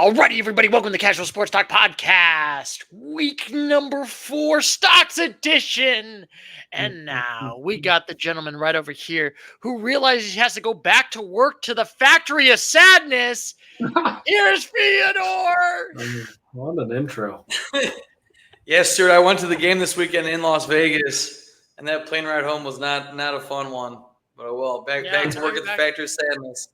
Alrighty, everybody, welcome to the Casual Sports Talk Podcast, week number 4, Stocks Edition. And now we got the gentleman right over here who realizes he has to go back to work to the factory of sadness. Here's Theodore. What an intro. Yes, Stuart, I went to the game this weekend in Las Vegas, and that plane ride home was not a fun one. But oh well, back to work at the factory of sadness.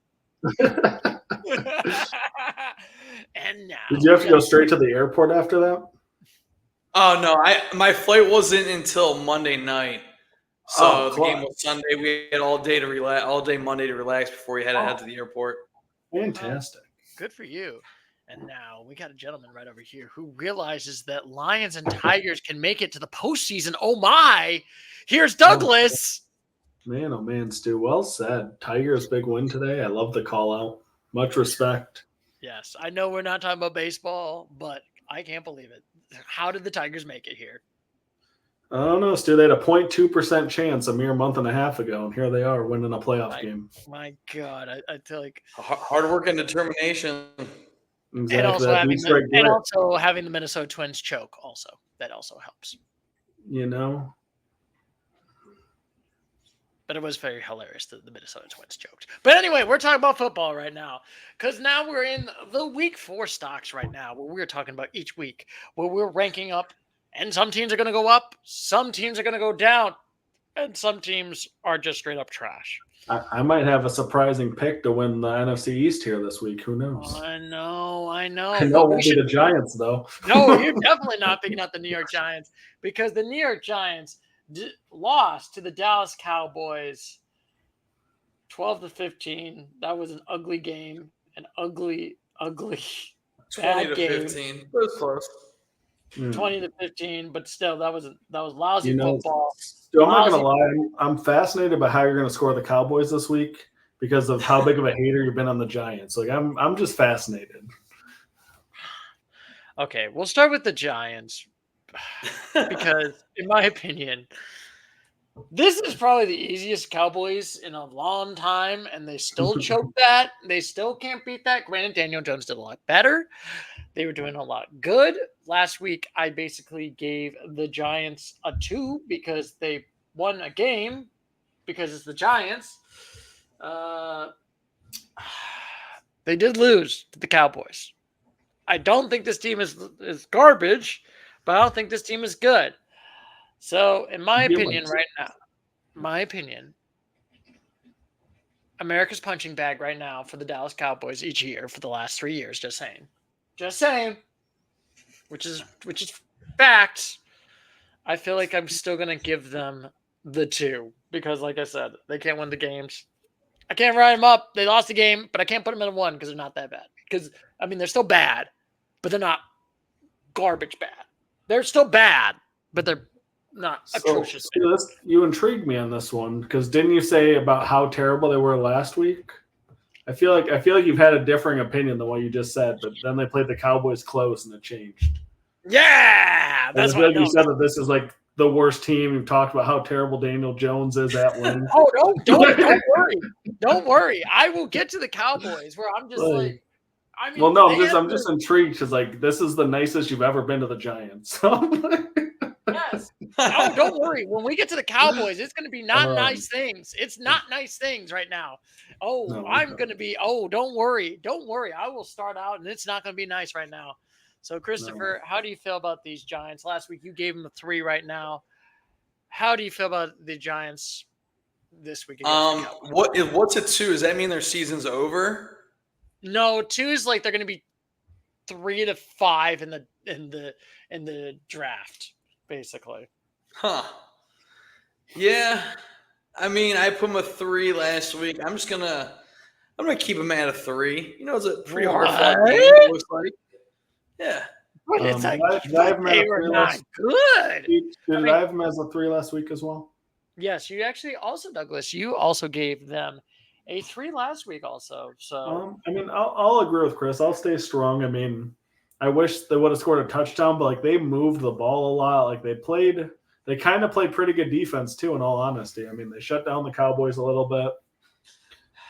And now, did you have to go straight to the airport after that? Oh no, my flight wasn't until Monday night. So the game was Sunday. We had all day Monday to relax before we had to head to the airport. Fantastic. Good for you. And now we got a gentleman right over here who realizes that Lions and Tigers can make it to the postseason. Oh my! Here's Douglas. Man, oh man, Stu. Well said. Tigers big win today. I love the call out. Much respect. Yes, I know we're not talking about baseball, but I can't believe it. How did the Tigers make it here? I don't know, Stu. They had a 0.2% chance a mere month and a half ago, and here they are winning a playoff game. My God, I feel like hard work and determination. Exactly. And also having the Minnesota Twins choke that also helps. You know. But it was very hilarious that the Minnesota Twins choked. But anyway, we're talking about football right now because now we're in the week 4 stocks right now where we're talking about each week where we're ranking up, and some teams are going to go up, some teams are going to go down, and some teams are just straight up trash. I might have a surprising pick to win the NFC East here this week. Who knows? I know. I know it won't be the Giants, though. No, you're definitely not picking out the New York Giants because the New York Giants lost to the Dallas Cowboys 12-15. That was an ugly game, an ugly bad game. 20-15. It was close. 20-15, but still, that was lousy football. I'm not gonna lie. I'm fascinated by how you're gonna score the Cowboys this week because of how big of a hater you've been on the Giants. Like I'm just fascinated. Okay, we'll start with the Giants. Because, in my opinion, this is probably the easiest Cowboys in a long time, and they still choke that. They still can't beat that. Granted, Daniel Jones did a lot better. They were doing a lot good. Last week, I basically gave the Giants a 2 because they won a game because it's the Giants. They did lose to the Cowboys. I don't think this team is garbage, but I don't think this team is good. So, in my opinion right now, America's punching bag right now for the Dallas Cowboys each year for the last 3 years. Just saying. Which is facts. I feel like I'm still going to give them the 2 because, like I said, they can't win the games. I can't write them up. They lost the game, but I can't put them in a 1 because they're not that bad. Because, they're still bad, but they're not garbage bad. They're still bad, but they're not atrocious. So you intrigued me on this one because didn't you say about how terrible they were last week? I feel like you've had a differing opinion than what you just said, but then they played the Cowboys close and it changed. Yeah, that's what you said that this is like the worst team. You've talked about how terrible Daniel Jones is at win. Oh, don't worry, don't worry. I will get to the Cowboys where I'm just like. I'm just intrigued because this is the nicest you've ever been to the Giants. Yes. No, don't worry. When we get to the Cowboys, it's going to be not nice things. It's not nice things right now. Don't worry. Don't worry. I will start out, and it's not going to be nice right now. So, Christopher, how do you feel about these Giants? Last week, you gave them a 3 right now. How do you feel about the Giants this week? What's a 2? Does that mean their season's over? No, 2 is like they're going to be 3 to 5 in the draft, basically. Huh. Yeah. I put them a 3 last week. I'm gonna keep them at a 3. It's a pretty hard fought game, it looks like. Yeah. But it's they were not good. Did I have them as a 3 last week as well? Yes, you actually also, Douglas, you also gave them a 3 last week also. So I'll agree with Chris. I'll stay strong. I wish they would have scored a touchdown, but they moved the ball a lot. They kind of played pretty good defense too, in all honesty. They shut down the Cowboys a little bit.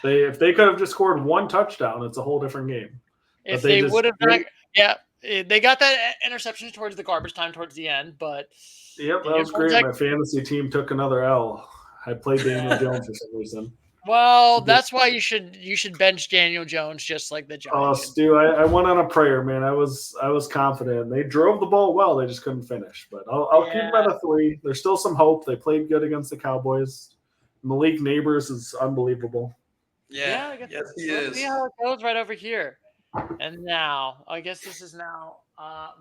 If they could have just scored 1 touchdown, it's a whole different game. If they they just would have not, yeah, they got that interception towards the garbage time towards the end, but Yep, that Daniel was Jones great. My fantasy team took another L. I played Daniel Yeah. Jones for some reason. Well, that's why you should bench Daniel Jones just like the Oh, Giants. Stu, I went on a prayer, man. I was confident. They drove the ball well. They just couldn't finish. But I'll keep them at a 3. There's still some hope. They played good against the Cowboys. Malik Neighbors is unbelievable. Yeah, I guess yes, he let's see is. how it goes right over here. And now, I guess this is now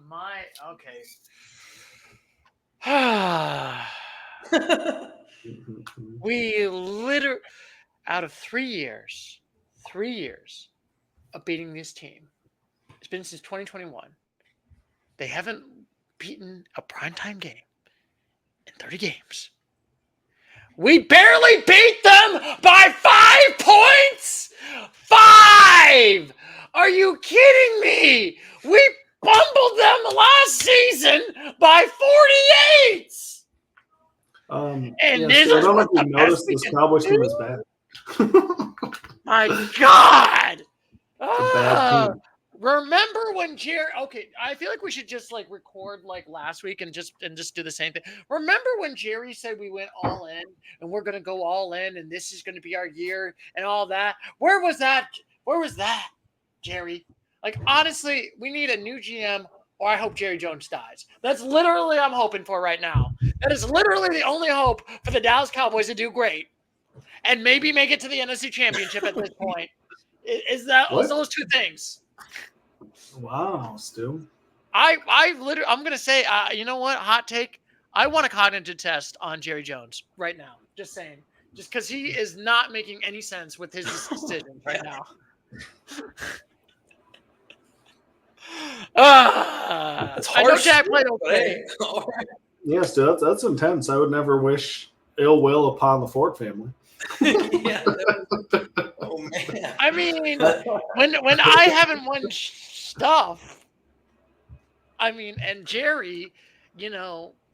my okay. We literally out of 3 years of beating this team. It's been since 2021. They haven't beaten a primetime game in 30 games. We barely beat them by 5 points! 5! Are you kidding me? We bumbled them last season by 48! And this Stu, I is don't know what if you the best noticed we this can Cowboys team do? is bad. My God! It's a bad team. Remember when Jerry? Okay, I feel like we should just like record like last week and just do the same thing. Remember when Jerry said we went all in and we're gonna go all in and this is gonna be our year and all that? Where was that? Where was that, Jerry? Like honestly, we need a new GM or I hope Jerry Jones dies. That's literally I'm hoping for right now. That is literally the only hope for the Dallas Cowboys to do great and maybe make it to the NFC Championship at this point. Is those two things? Wow, Stu. I'm gonna say, you know what? Hot take. I want a cognitive test on Jerry Jones right now. Just saying, just because he is not making any sense with his decisions right now. That's I know harsh. Dak played but okay. hey, all right. Yeah, Stu, that's intense. I would never wish ill will upon the Ford family. Yeah. Oh man. I mean, when I haven't won stuff, I mean, and Jerry,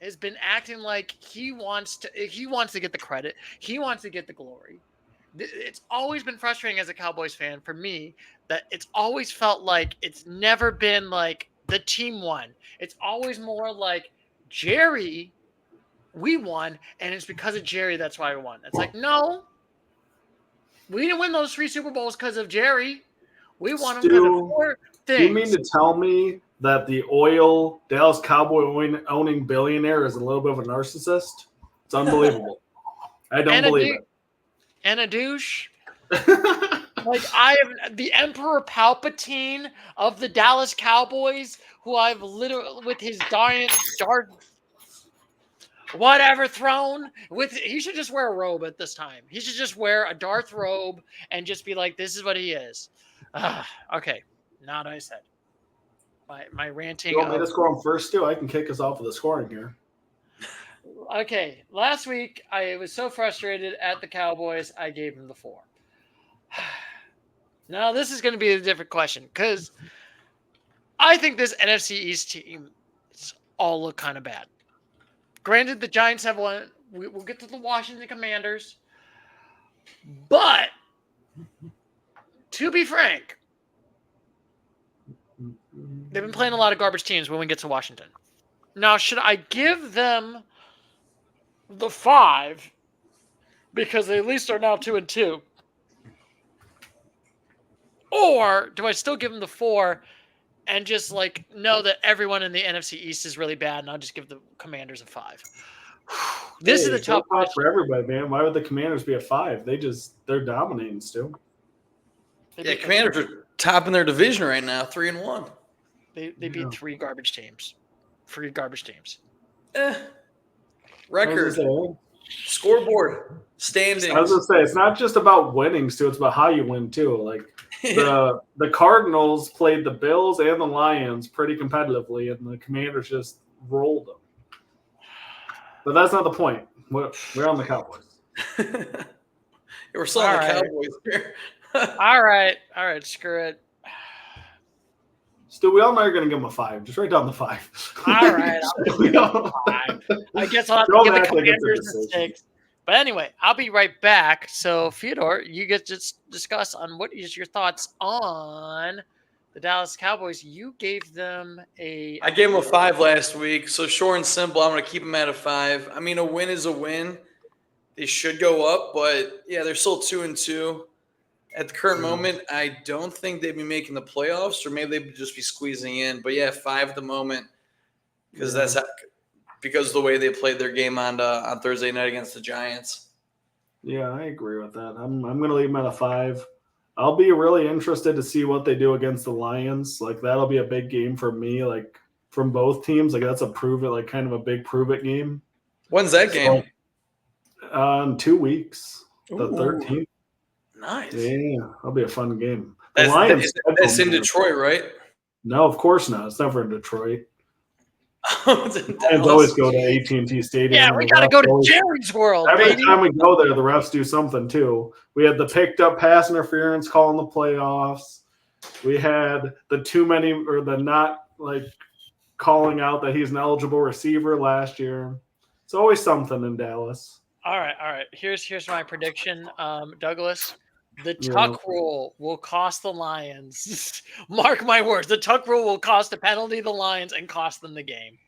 has been acting like he wants to get the credit. He wants to get the glory. It's always been frustrating as a Cowboys fan for me that it's always felt like it's never been like the team won. It's always more like Jerry, we won, and it's because of Jerry that's why we won. It's like, no, we didn't win those 3 Super Bowls because of Jerry. We won them because of 4 things. Do you mean to tell me that the Dallas Cowboy owning billionaire is a little bit of a narcissist? It's unbelievable. I don't believe it. And a douche. Like I am the Emperor Palpatine of the Dallas Cowboys, who I've literally with his Darth whatever throne with. He should just wear a robe at this time. He should just wear a Darth robe and just be like, "This is what he is." Okay, now what I said. My ranting. You want me to score him first, Stu? I can kick us off with the scoring here. Okay, last week I was so frustrated at the Cowboys, I gave them the 4. Now this is going to be a different question because I think this NFC East team all look kind of bad. Granted, the Giants have won. We'll get to the Washington Commanders, but to be frank, they've been playing a lot of garbage teams when we get to Washington. Now, should I give them the 5 because they at least are now 2-2? Or do I still give them the 4 and just like know that everyone in the NFC East is really bad and I'll just give the Commanders a 5? This is the tough question for everybody, man. Why would the Commanders be a 5? They're dominating still. Yeah, Commanders are top in their division right now, 3-1. They beat 3 garbage teams. 3 garbage teams. Record. Scoreboard. Standings. I was going to say, it's not just about winning, Stu. It's about how you win, too. Like, the Cardinals played the Bills and the Lions pretty competitively, and the Commanders just rolled them. But that's not the point. We're on the Cowboys. We're still on the Cowboys here. All right. Screw it. Stu, we all know you're going to give them a 5. Just write down the 5. All right. I'll give them a 5. I guess I'll have to give the Commanders a 6. But anyway, I'll be right back. So, Fyodor, you get to discuss on what is your thoughts on The Dallas Cowboys, you gave them I gave them a 5 last week. So short and simple, I'm going to keep them at a 5. I mean, a win is a win. They should go up, but yeah, they're still 2-2. At the current moment, I don't think they'd be making the playoffs, or maybe they'd just be squeezing in. But yeah, 5 at the moment, because because of the way they played their game on Thursday night against the Giants. Yeah, I agree with that. I'm going to leave them at a 5. I'll be really interested to see what they do against the Lions. Like, that'll be a big game for me, like, from both teams. Like, that's a prove it, like, kind of a big prove it game. When's that game? In 2 weeks, the Ooh. 13th. Nice. Yeah, that'll be a fun game. The Lions. That's in Detroit, right? No, of course not. It's never in Detroit. Lions always go to AT&T Stadium. Yeah, we got to go to Jerry's World, Every baby. time we go there, the refs do something too. We had the picked up pass interference call in the playoffs. We had the not like calling out that he's an eligible receiver last year. It's always something in Dallas. All right. Here's my prediction, Douglas. The tuck rule will cost the Lions. Mark my words. The tuck rule will cost a penalty the Lions and cost them the game.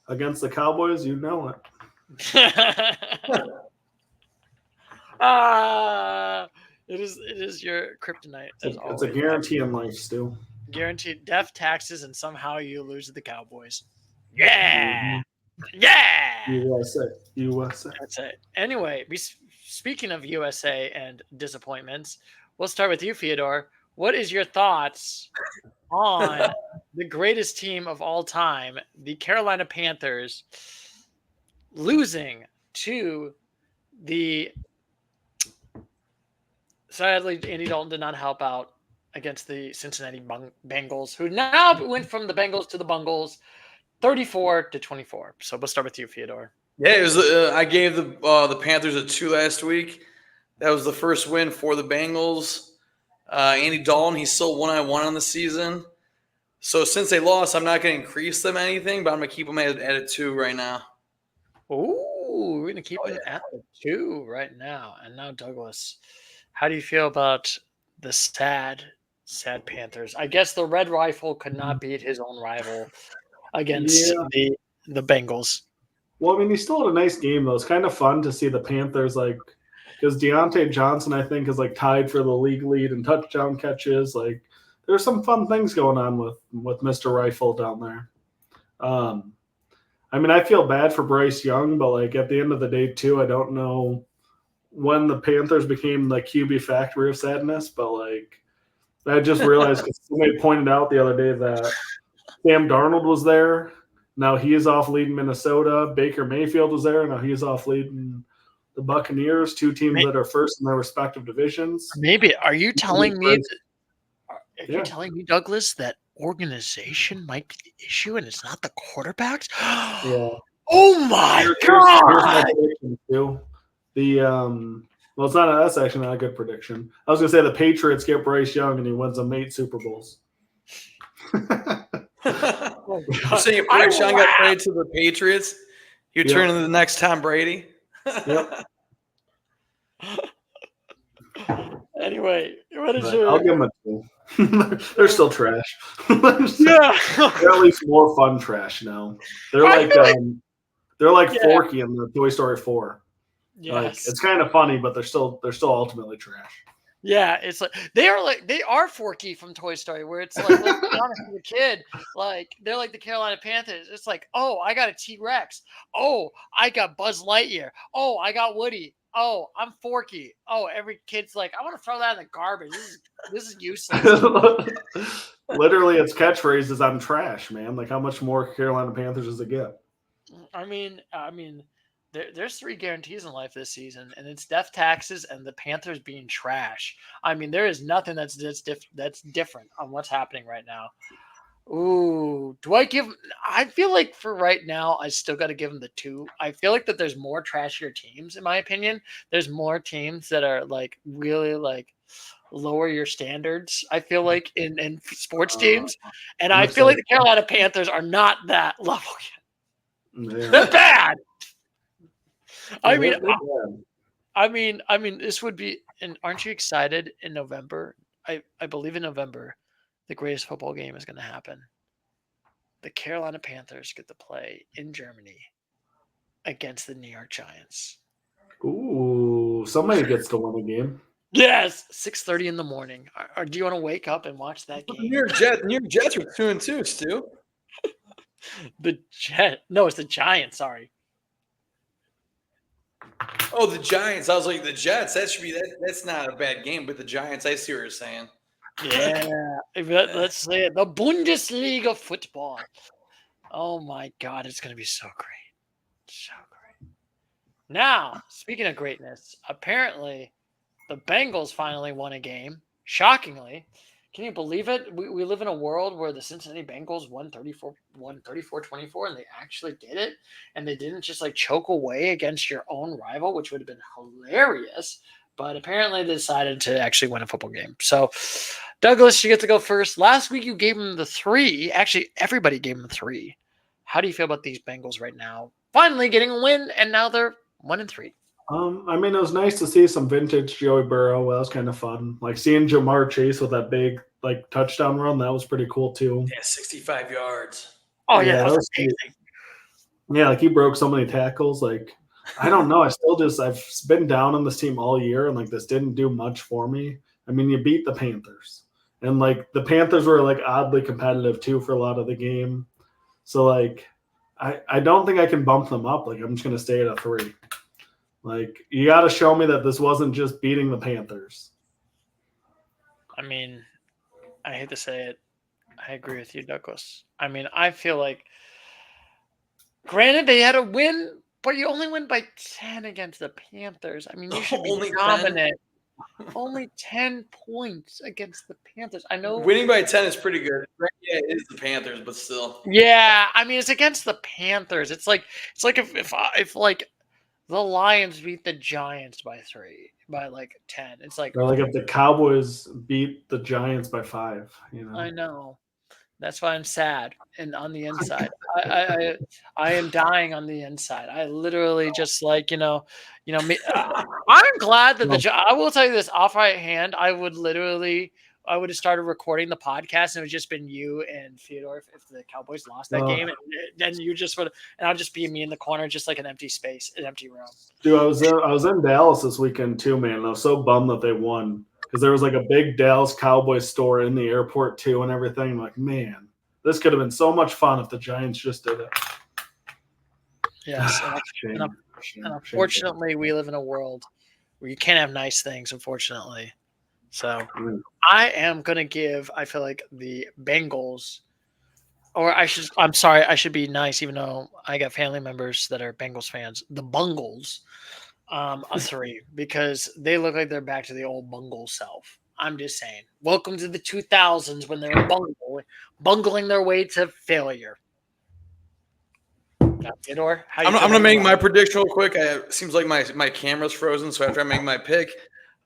Against the Cowboys, you know it. It is your kryptonite. It's a guarantee in life, Stu. Guaranteed death, taxes, and somehow you lose to the Cowboys. Yeah. Yeah. USA. That's it. Anyway, speaking of USA and disappointments, we'll start with you, Fyodor. What is your thoughts on the greatest team of all time, the Carolina Panthers, losing to the... Sadly, Andy Dalton did not help out against the Cincinnati Bengals, who now went from the Bengals to the Bungles, 34-24. So we'll start with you, Fyodor. Yeah, it was. I gave the Panthers a 2 last week. That was the first win for the Bengals. Andy Dalton, he's still 1-1 on the season. So since they lost, I'm not going to increase them anything, but I'm going to keep them at a 2 right now. Ooh, we're going to keep them at the 2 right now. And now, Douglas, how do you feel about the sad Panthers? I guess the Red Rifle could not beat his own rival against the Bengals. Well, I mean, he still had a nice game, though. It's kind of fun to see the Panthers, like, because Deontay Johnson, I think, is, like, tied for the league lead in touchdown catches. Like, there's some fun things going on with Mr. Rifle down there. I mean, I feel bad for Bryce Young, but, like, at the end of the day, too, I don't know when the Panthers became the QB factory of sadness, but, like, I just realized because somebody pointed out the other day that Sam Darnold was there. Now he is off leading Minnesota. Baker Mayfield was there. Now he is off leading the Buccaneers, 2 teams that are first in their respective divisions. Maybe. Are you telling me you're telling me, Douglas, that organization might be the issue and it's not the quarterbacks? Yeah. Oh my God. Here's my prediction too. Well, that's actually not a good prediction. I was gonna say the Patriots get Bryce Young and he wins them 8 Super Bowls. You're saying if Bryce Young got traded to the Patriots, he'd turn into the next Tom Brady? Yep. Anyway, what is I'll give them a 2. They're still trash. Yeah. They're at least more fun trash now. They're like Forky in the Toy Story 4. Yes. Like, it's kind of funny, but they're still ultimately trash. Yeah, it's like they are Forky from Toy Story, where it's like, let's be honest with the kid, like they're like the Carolina Panthers. It's like, oh, I got a T-Rex. Oh, I got Buzz Lightyear. Oh, I got Woody. Oh, I'm Forky. Oh, every kid's like, I want to throw that in the garbage. This is useless. Literally, its catchphrase is "I'm trash, man." Like, how much more Carolina Panthers does it get? I mean, there's 3 guarantees in life this season, and it's death, taxes, and the Panthers being trash. I mean, there is nothing that's different on what's happening right now. Ooh, I feel like for right now, I still got to give them the 2. I feel like that there's more trashier teams, in my opinion. There's more teams that are like really like lower your standards, I feel like, in sports teams. And I feel like the Carolina Panthers are not that level yet. Yeah. They're bad. I mean, this would be, and aren't you excited in November? I believe in November, the greatest football game is going to happen. The Carolina Panthers get to play in Germany against the New York Giants. Ooh, somebody gets to win a game. Yes, 6:30 in the morning. Or do you want to wake up and watch that game? New York Jets are 2-2, Stu. No, it's the Giants. Sorry. Oh, the Giants. I was like, the Jets. That should be that. That's not a bad game, but the Giants. I see what you're saying. Yeah, let's say it. The Bundesliga football. Oh my God, it's gonna be so great, so great. Now, speaking of greatness, apparently the Bengals finally won a game. Shockingly, can you believe it? We live in a world where the Cincinnati Bengals won 34-24, and they actually did it, and they didn't just like choke away against your own rival, which would have been hilarious. But apparently they decided to actually win a football game. So, Douglas, you get to go first. Last week you gave them the 3. Actually, everybody gave them 3. How do you feel about these Bengals right now? Finally getting a win, and now they're 1-3. I mean, it was nice to see some vintage Joey Burrow. That was kind of fun. Like seeing Jamar Chase with that big like touchdown run, that was pretty cool too. Yeah, 65 yards. Oh yeah, that that was was amazing. Yeah, like he broke so many tackles. Like I don't know. I've been down on this team all year, and like this didn't do much for me. I mean, you beat the Panthers, and like the Panthers were like oddly competitive too for a lot of the game. So like, I don't think I can bump them up. Like I'm just gonna stay at a 3. Like you got to show me that this wasn't just beating the Panthers. I mean, I hate to say it. I agree with you, Douglas. I mean, I feel like, granted, they had a win, but you only win by 10 against the Panthers. I mean, you should be Only 10? dominant. Only 10 points against the Panthers. I know. Winning by 10 is pretty good. Yeah, it is the Panthers, but still. Yeah, I mean, it's against the Panthers. It's like if like the Lions beat the Giants by 10. It's like, Or like if the Cowboys beat the Giants by 5, you know. I know. That's why I'm sad and on the inside. I am dying on the inside. I literally just like, me. I'm glad that I will tell you this off right hand. I would have started recording the podcast and it would just been you and Theodore if the Cowboys lost that game. And then you just would, and I'll just be me in the corner, just like an empty space, an empty room. Dude, I was in Dallas this weekend too, man. And I was so bummed that they won. Because there was like a big Dallas Cowboys store in the airport too and everything. I'm like, man, this could have been so much fun if the Giants just did it. Yes. And unfortunately, we live in a world where you can't have nice things, unfortunately. So I am going to give, I feel like the Bengals, I'm sorry, I should be nice, even though I got family members that are Bengals fans, the Bungles. A 3 because they look like they're back to the old bungle self. I'm just saying. Welcome to the 2000s when they were bungling their way to failure. Theodore, I'm going to make my prediction real quick. It seems like my camera's frozen, so after I make my pick,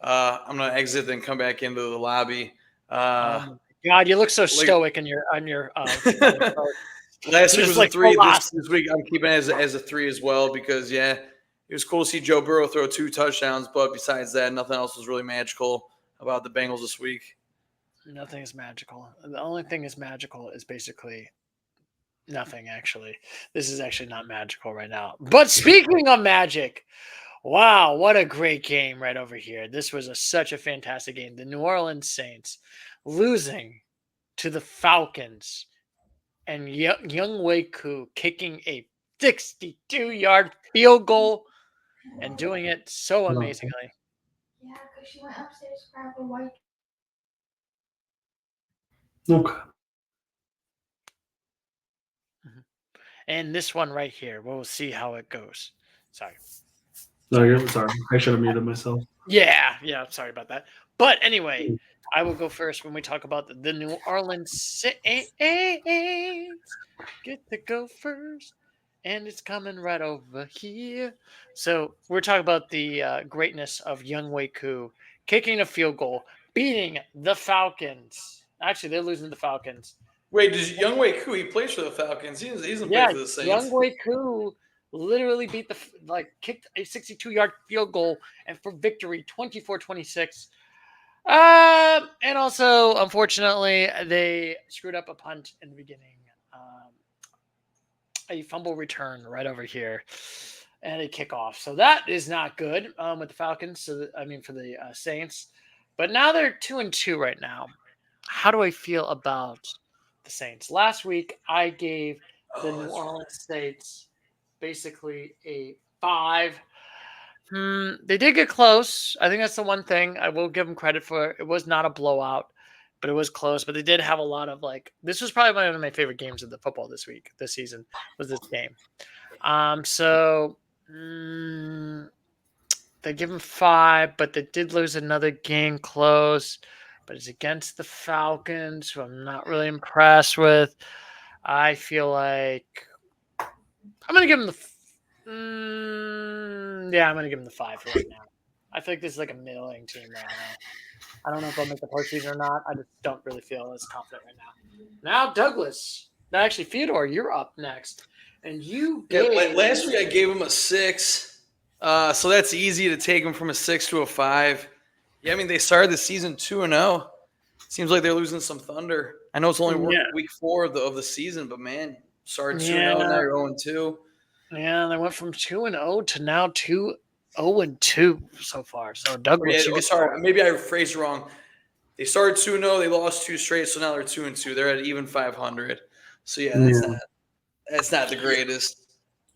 I'm going to exit and come back into the lobby. God, you look so stoic on your Last week was a 3. This week I'm keeping it as a 3 as well because, yeah, it was cool to see Joe Burrow throw 2 touchdowns, but besides that, nothing else was really magical about the Bengals this week. Nothing is magical. The only thing is magical is basically nothing, actually. This is actually not magical right now. But speaking of magic, wow, what a great game right over here. This was such a fantastic game. The New Orleans Saints losing to the Falcons and Younghoe Koo kicking a 62-yard field goal. And doing it so amazingly. Yeah, because she went upstairs to grab a white. Okay. And this one right here, we'll see how it goes. Sorry. No, you're sorry. I should have muted myself. Yeah, sorry about that. But anyway, I will go first when we talk about the New Orleans Saints. Get to go first. And it's coming right over here. So we're talking about the greatness of Younghoe Koo kicking a field goal, beating the Falcons. Actually, they're losing to the Falcons. Wait, does Younghoe Koo, he plays for the Falcons. He doesn't play for the Saints. Younghoe Koo literally kicked a 62-yard field goal and for victory, 24-26. And also, unfortunately, they screwed up a punt in the beginning. A fumble return right over here, and a kickoff. So that is not good with the Falcons. So for the Saints, but now they're 2-2 right now. How do I feel about the Saints? Last week, I gave the New Orleans Saints basically a 5. They did get close. I think that's the one thing I will give them credit for. It was not a blowout, but it was close. But they did have a lot of this was probably one of my favorite games of the football this season was this game. So they give them 5, but they did lose another game close. But it's against the Falcons, who I'm not really impressed with. I feel like I'm gonna give them I'm gonna give them the 5 right now. I feel like this is like a middling team right now. I don't know if I'll make the postseason or not. I just don't really feel as confident right now. Now, Douglas. No, actually, Theodore, you're up next, and you gave last week I gave him a 6, so that's easy to take him from a 6 to a 5. Yeah, I mean they started the season 2-0. Seems like they're losing some thunder. I know it's only week 4 of the season, but man, started 2-0, now you're 0-2. Yeah, they went from 2-0 to now 2-0-2 so far. So Douglas, maybe I phrased wrong. They started 2-0, they lost 2 straight, so now they're 2-2. They're at even 500. So that's not the greatest.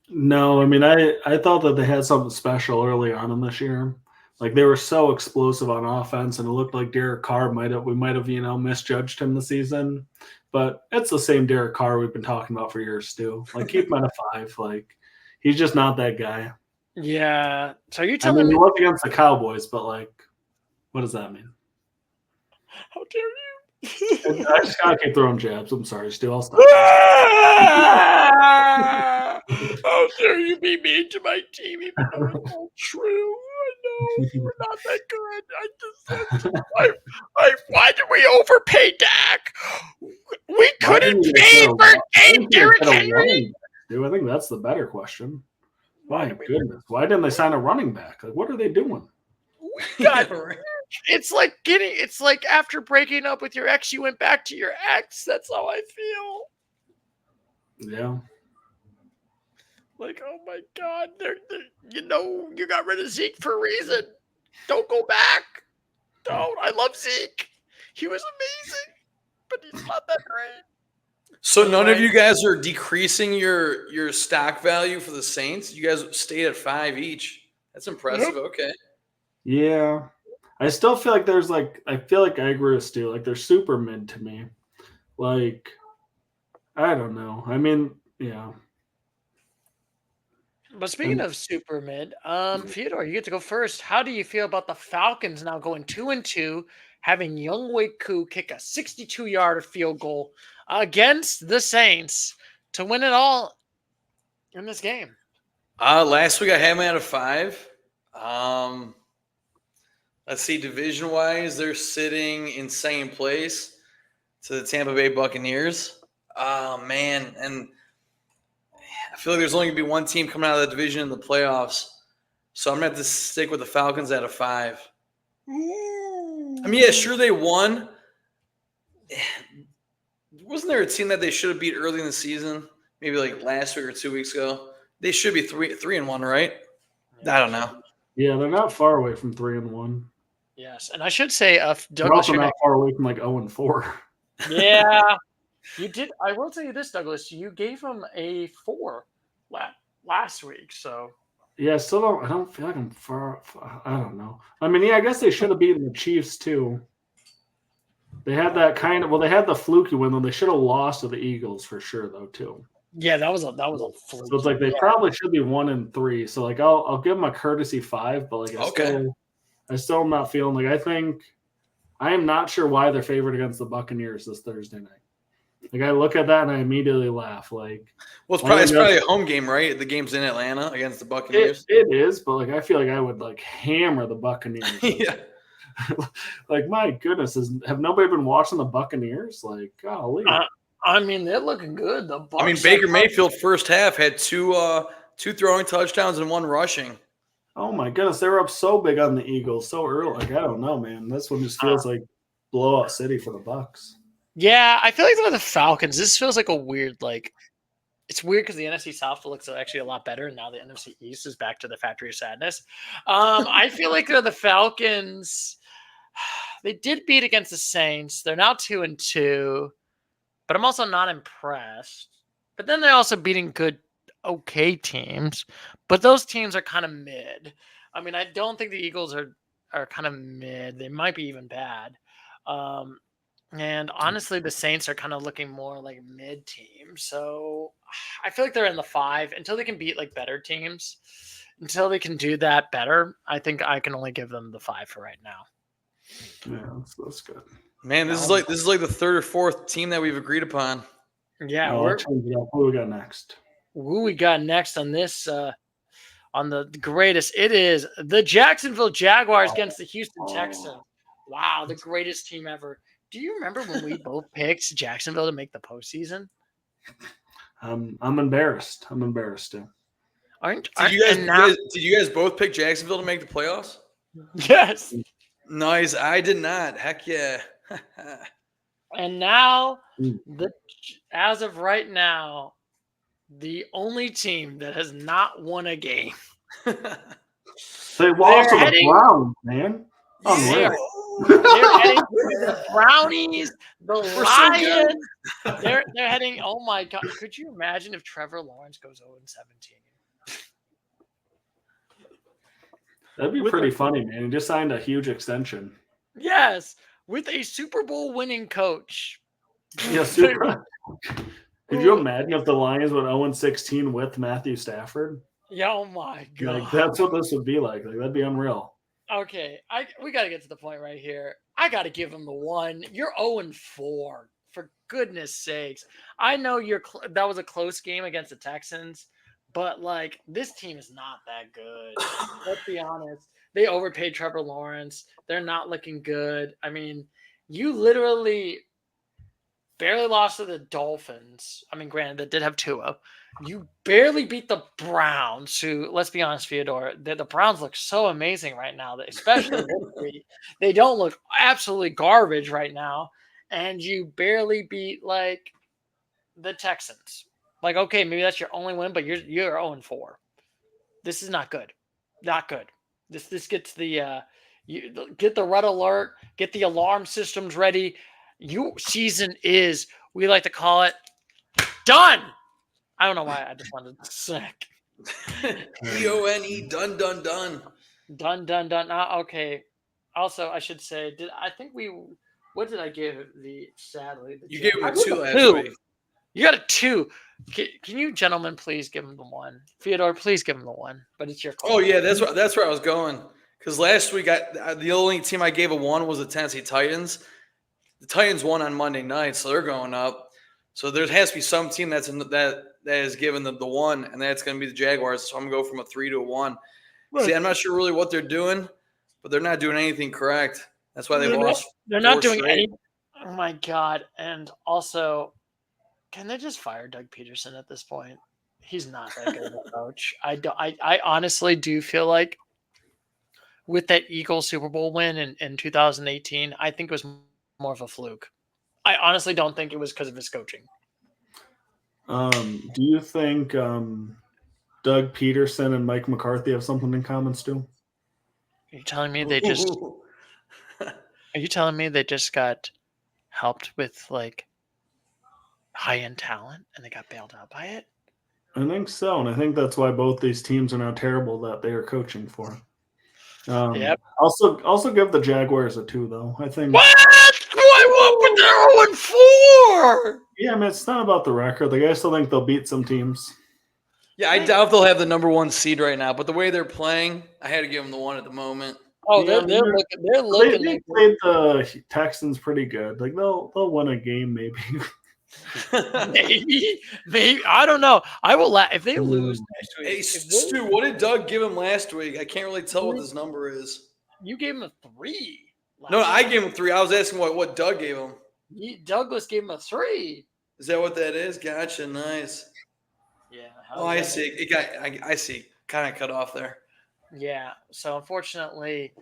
No, I mean I thought that they had something special early on in this year. Like they were so explosive on offense, and it looked like Derek Carr we might have misjudged him this season. But it's the same Derek Carr we've been talking about for years, Stu. Like keep him at a 5. Like he's just not that guy. Yeah. So you're telling me he was against the Cowboys, but what does that mean? How dare you? I just gotta keep throwing jabs. I'm sorry, Stu. I'll stop. How dare you be mean to my team, even though it's all true? I know we're not that good. Why did we overpay Dak? We couldn't pay for Derrick Henry. Dude, I think that's the better question. My goodness, why didn't they sign a running back? Like, what are they doing? We got. It's like after breaking up with your ex, you went back to your ex. That's how I feel. Yeah. Like, oh my God, you got rid of Zeke for a reason. Don't go back. Don't. I love Zeke. He was amazing, but he's not that great. So none of you guys are decreasing your stock value for the Saints? You guys stayed at 5 each. That's impressive. Yep. Okay. Yeah. I still feel like I feel like I agree with Stu. Like they're super mid to me. Like, I don't know. I mean, yeah. But speaking of super mid, Theodore, you get to go first. How do you feel about the Falcons now going 2-2, having Younghoe Koo kick a 62-yard field goal against the Saints to win it all in this game? Last week I had them at a 5. Let's see, division-wise, they're sitting in second place to the Tampa Bay Buccaneers. Oh, man. And I feel like there's only going to be one team coming out of the division in the playoffs. So I'm going to have to stick with the Falcons at a 5. I mean, yeah, sure, they won. Wasn't there a team that they should have beat early in the season? Maybe like last week or 2 weeks ago? They should be 3-1, right? I don't know. Yeah, they're not far away from 3-1. Yes, and I should say, They're Douglas, also not far away from 0-4. Yeah, you did. I will tell you this, Douglas. You gave him a 4 last week, so Yeah, I don't feel like I'm far. I don't know. I mean, yeah, I guess they should have beaten the Chiefs too. They had that they had the fluky win though. They should have lost to the Eagles for sure though too. yeah, that was a fluke. So it's like they probably should be 1-3. So like I'll give them a courtesy 5, but like I still am not feeling I am not sure why they're favored against the Buccaneers this Thursday night. Like I look at that and I immediately laugh. Like, well, it's probably a home game, right? The game's in Atlanta against the Buccaneers. It is, but like I feel like I would hammer the Buccaneers. Yeah. Like my goodness, have nobody been watching the Buccaneers? Like, golly. I mean, they're looking good. The Bucs, Baker Mayfield first half had two throwing touchdowns and 1 rushing. Oh my goodness, they were up so big on the Eagles so early. Like I don't know, man. This one just feels like blowout city for the Bucks. Yeah, I feel like with the Falcons, this feels like a weird like. It's weird because the NFC South looks actually a lot better, and now the NFC East is back to the factory of sadness. I feel like the Falcons. They did beat against the Saints. They're now 2-2, but I'm also not impressed. But then they're also beating good, okay teams, but those teams are kind of mid. I mean, I don't think the Eagles are kind of mid. They might be even bad. And honestly, the Saints are kind of looking more like mid team. So I feel like they're in the 5 until they can beat like better teams. Until they can do that better, I think I can only give them the 5 for right now. Yeah, that's good. Man, this is like the third or fourth team that we've agreed upon. Yeah, I'll change it up. Who we got next? Who we got next on this on the greatest? It is the Jacksonville Jaguars against the Houston Texans. Wow, the greatest team ever. Do you remember when we both picked Jacksonville to make the postseason? I'm embarrassed. I'm embarrassed too. Did you guys both pick Jacksonville to make the playoffs? Yes. Nice. I did not. Heck yeah. And now, as of right now, the only team that has not won a game. They lost to the Browns, man. They're heading to the Brownies, the Lions. They're heading. Oh my God! Could you imagine if Trevor Lawrence goes 0-17? That'd be pretty funny, man. He just signed a huge extension. Yes, with a Super Bowl winning coach. Yeah, super. Could you imagine if the Lions went 0-16 with Matthew Stafford? Yeah, oh my God. Like that's what this would be like. Like that'd be unreal. Okay, we got to get to the point right here. I got to give him the 1. You're 0-4. For goodness sakes. I know that was a close game against the Texans, but like this team is not that good. Let's be honest. They overpaid Trevor Lawrence. They're not looking good. I mean, you literally barely lost to the Dolphins. I mean, granted, that did have Tua. You barely beat the Browns, who, let's be honest, Fyodor, the Browns look so amazing right now, especially they don't look absolutely garbage right now. And you barely beat, like, the Texans. Like, okay, maybe that's your only win, but you're 0-4. This is not good. Not good. This gets the you get the red alert, get the alarm systems ready. Your season is, we like to call it, done. I don't know why. I just wanted to snack. D-O-N-E, done, done, done. Done, done, done. Okay. Also, I should say, what did I give sadly? You gave him a 2 last week. You got a 2. Can you gentlemen please give him the 1? Fyodor, please give him the 1. But it's your call. Oh, yeah, that's where I was going. Because last week, the only team I gave a 1 was the Tennessee Titans. The Titans won on Monday night, so they're going up. So there has to be some team that is given the 1, and that's going to be the Jaguars. So I'm going to go from a 3 to a 1. Right. See, I'm not sure really what they're doing, but they're not doing anything correct. That's why they lost. They're not doing anything. Oh, my God. And also, can they just fire Doug Peterson at this point? He's not that good of a coach. I honestly do feel like with that Eagles Super Bowl win in 2018, I think it was more of a fluke. I honestly don't think it was because of his coaching. Do you think Doug Peterson and Mike McCarthy have something in common, Stu? Are you telling me they just? Are you telling me they just got helped with like high-end talent and they got bailed out by it? I think so, and I think that's why both these teams are now terrible that they are coaching for. Yep. Also give the Jaguars a 2, though. I think. What? But they're 0-4. Yeah, I mean it's not about the record. Like I still think they'll beat some teams. Yeah, I doubt they'll have the number 1 seed right now. But the way they're playing, I had to give them the 1 at the moment. Oh, they're looking. They played the Texans pretty good. Like they'll win a game maybe. maybe I don't know. I will laugh if they lose next week. Hey, Stu, what did Doug give him last week? I can't really tell what his number is. You gave him a 3. No, I gave him 3. I was asking what Doug gave him. Douglas gave him a 3. Is that what that is? Gotcha. Nice. Yeah. Oh, I see. I see. Kind of cut off there. Yeah. So unfortunately,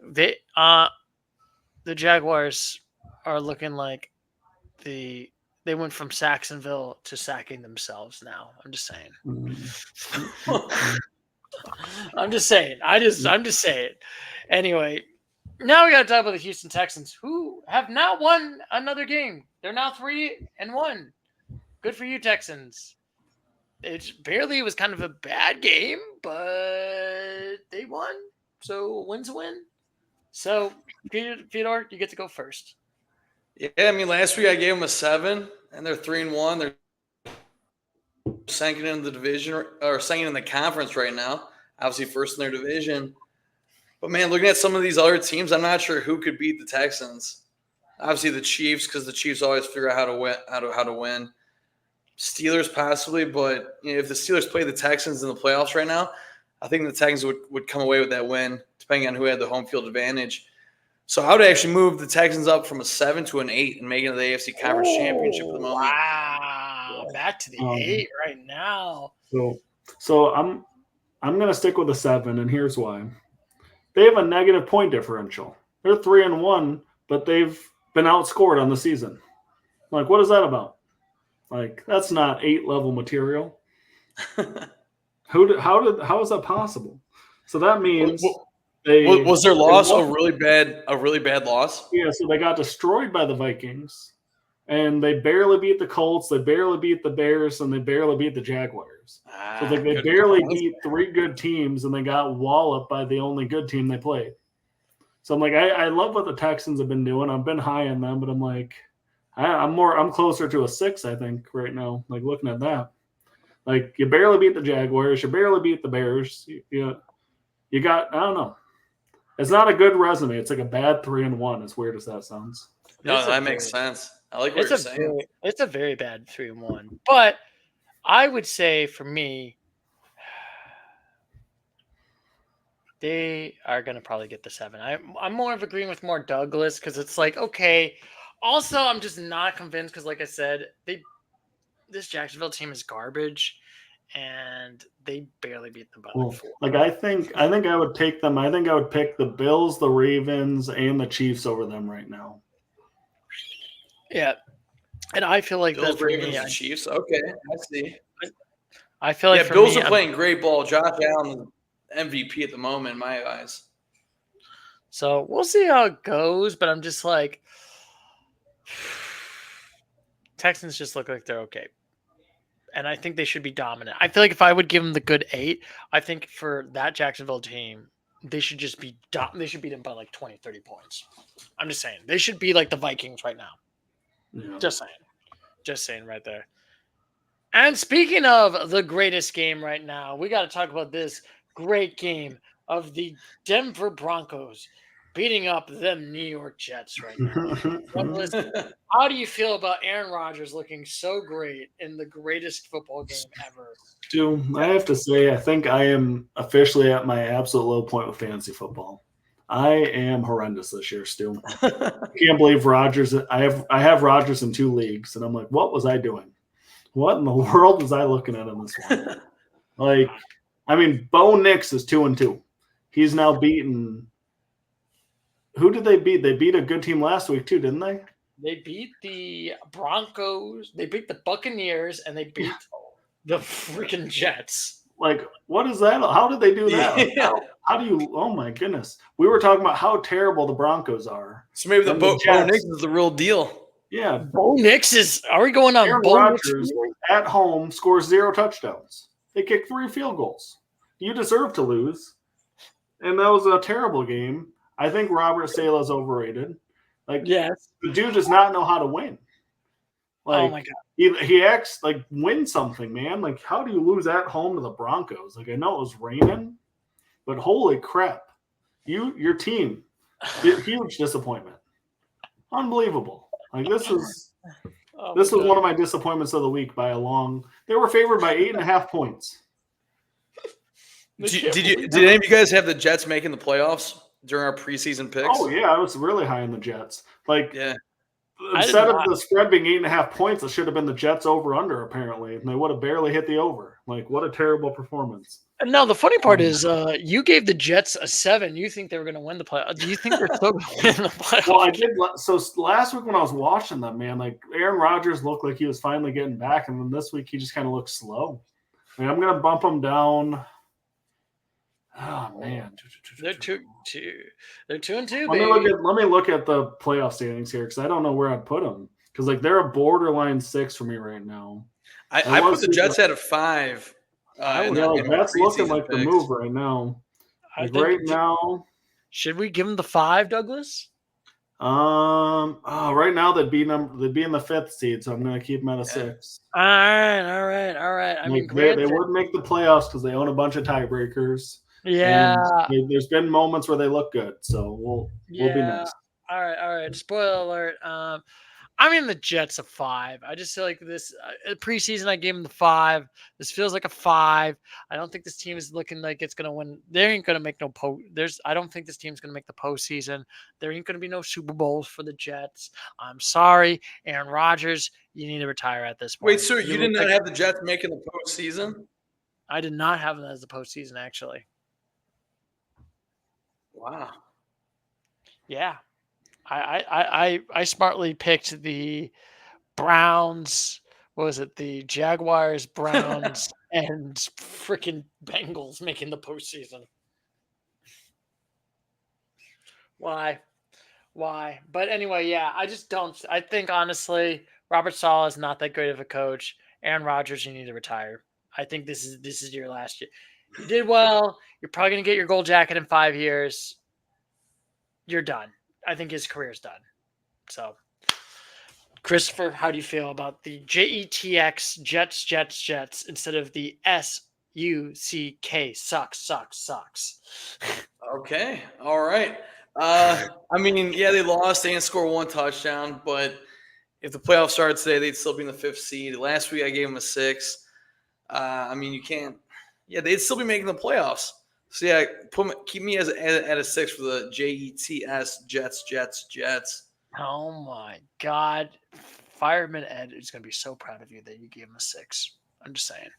they the Jaguars are looking like they went from Saxonville to sacking themselves now. I'm just saying. I'm just saying. I'm just saying. Anyway, now we got to talk about the Houston Texans, who have now won another game. They're now 3-1. Good for you, Texans. It was kind of a bad game, but they won. So win's a win. So Fedor, you get to go first. Yeah, I mean, last week I gave them a 7, and they're 3-1. They're second in the division or second in the conference right now. Obviously, first in their division. But man, looking at some of these other teams, I'm not sure who could beat the Texans. Obviously, the Chiefs, because the Chiefs always figure out how to win. How to win. Steelers possibly, but if the Steelers play the Texans in the playoffs right now, I think the Texans would come away with that win, depending on who had the home field advantage. So I would actually move the Texans up from a 7 to an 8 and make it the AFC Conference Championship at the moment. Wow, back to the 8 right now. So I'm gonna stick with a 7, and here's why. They have a negative point differential. They're 3-1, but they've been outscored on the season. Like, what is that about? Like, that's not 8-level material. How is that possible? So that means was their loss a really bad loss? Yeah, so they got destroyed by the Vikings, and they barely beat the Colts, they barely beat the Bears, and they barely beat the Jaguars. So they barely beat 3 good teams, and they got walloped by the only good team they played. So I'm like, I love what the Texans have been doing. I've been high on them, but I'm like, I'm closer to a 6, I think, right now. Like, looking at that, like, you barely beat the Jaguars, you barely beat the Bears. You got, I don't know. It's not a good resume. It's like a bad 3-1. As weird as that sounds. No, that makes sense. I like what you're saying. It's a very bad 3-1, but I would say for me, they are going to probably get the 7. I'm more of agreeing with more Douglas because it's like, okay. Also, I'm just not convinced because, like I said, this Jacksonville team is garbage, and they barely beat them by like 4. Like, I think I would take them. I think I would pick the Bills, the Ravens, and the Chiefs over them right now. Yeah, and I feel like Bills, that for Ravens, me. and Chiefs. Okay, I see. I feel like Bills are playing great ball. Josh Allen, MVP at the moment in my eyes. So we'll see how it goes, but I'm just like, Texans just look like they're okay. And I think they should be dominant. I feel like if I would give them the good 8, I think for that Jacksonville team, they should just be they should beat them by like 20, 30 points. I'm just saying. They should be like the Vikings right now. Yeah. Just saying. Just saying right there. And speaking of the greatest game right now, we got to talk about this great game of the Denver Broncos beating up them New York Jets right now. How do you feel about Aaron Rodgers looking so great in the greatest football game ever? Stu, I have to say, I think I am officially at my absolute low point with fantasy football. I am horrendous this year, Stu. I can't believe Rodgers. I have Rodgers in 2 leagues, and I'm like, what was I doing? What in the world was I looking at in this one? Like, I mean, Bo Nix is 2-2. He's now beaten. Who did they beat? They beat a good team last week too, didn't they? They beat the Broncos. They beat the Buccaneers, and they beat the freaking Jets. Like, what is that? How did they do that? Yeah. How do you? Oh my goodness! We were talking about how terrible the Broncos are. So maybe the Bo Nix is the real deal. Yeah, Bo Nix is. Are we going on? Aaron Bo Rodgers at home scores 0 touchdowns. They kicked 3 field goals. You deserve to lose, and that was a terrible game. I think Robert Saleh's overrated. Like, yes, the dude does not know how to win. Like, oh my god, he acts like win something, man. Like, how do you lose at home to the Broncos? Like, I know it was raining, but holy crap, your team, huge disappointment, unbelievable. Like, this was one of my disappointments of the week by a long. They were favored by 8.5 points. Did any of you guys have the Jets making the playoffs during our preseason picks? Oh yeah, I was really high on the Jets. Like, yeah, Instead of the spread being 8.5 points, it should have been the Jets over/under. Apparently, and they would have barely hit the over. Like, what a terrible performance! No, the funny part is, you gave the Jets a 7. You think they were going to win the playoff? Do you think they're still going to win the playoff? Well, I did. So last week when I was watching them, man, like Aaron Rodgers looked like he was finally getting back, and then this week he just kind of looked slow. I mean, I'm going to bump him down. Oh man, They're 2-2. They're 2-2. Let me look at the playoff standings here because I don't know where I'd put them because like they're a borderline 6 for me right now. I put the Jets at a 5. That's looking like the move right now. Like right now, should we give them the 5, Douglas? Right now they'd be in the 5th seed, so I'm going to keep them at a 6. All right. I mean, they would make the playoffs because they own a bunch of tiebreakers. Yeah, there's been moments where they look good, so we'll be next. All right. Spoiler alert. I'm in the Jets a 5. I just feel like this preseason I gave them the 5. This feels like a 5. I don't think this team is looking like it's gonna win. They ain't gonna make no I don't think this team's gonna make the postseason. There ain't gonna be no Super Bowls for the Jets. I'm sorry, Aaron Rodgers. You need to retire at this point. Wait, so you did not have the Jets making the postseason? I did not have them as the postseason, actually. Wow. Yeah. I smartly picked the Browns. What was it? The Jaguars, Browns, and freaking Bengals making the postseason. Why? But anyway, yeah, I just don't. I think honestly, Robert Saleh is not that great of a coach. Aaron Rodgers, you need to retire. I think this is your last year. You did well. You're probably gonna get your gold jacket in 5 years. You're done. I think his career's done. So, Christopher, how do you feel about the JETX Jets instead of the SUCK sucks? Okay. All right. I mean, yeah, they lost. They didn't score 1 touchdown, but if the playoffs started today, they'd still be in the 5th seed. Last week, I gave them a 6. I mean, you can't. Yeah, they'd still be making the playoffs. So yeah, keep me at a 6 for the JETS Jets. Oh my God, Fireman Ed is going to be so proud of you that you gave him a 6. I'm just saying.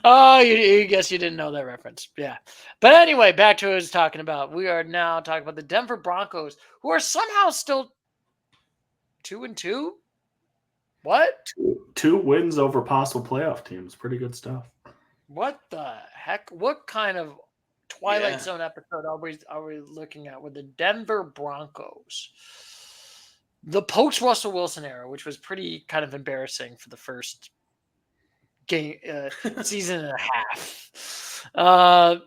Oh, you guess you didn't know that reference. Yeah. But anyway, back to what I was talking about. We are now talking about the Denver Broncos, who are somehow still 2-2. What? 2 wins over possible playoff teams. Pretty good stuff. What the heck? What kind of Twilight Zone episode are we looking at with the Denver Broncos? The post-Russell Wilson era, which was pretty kind of embarrassing for the first game season and a half.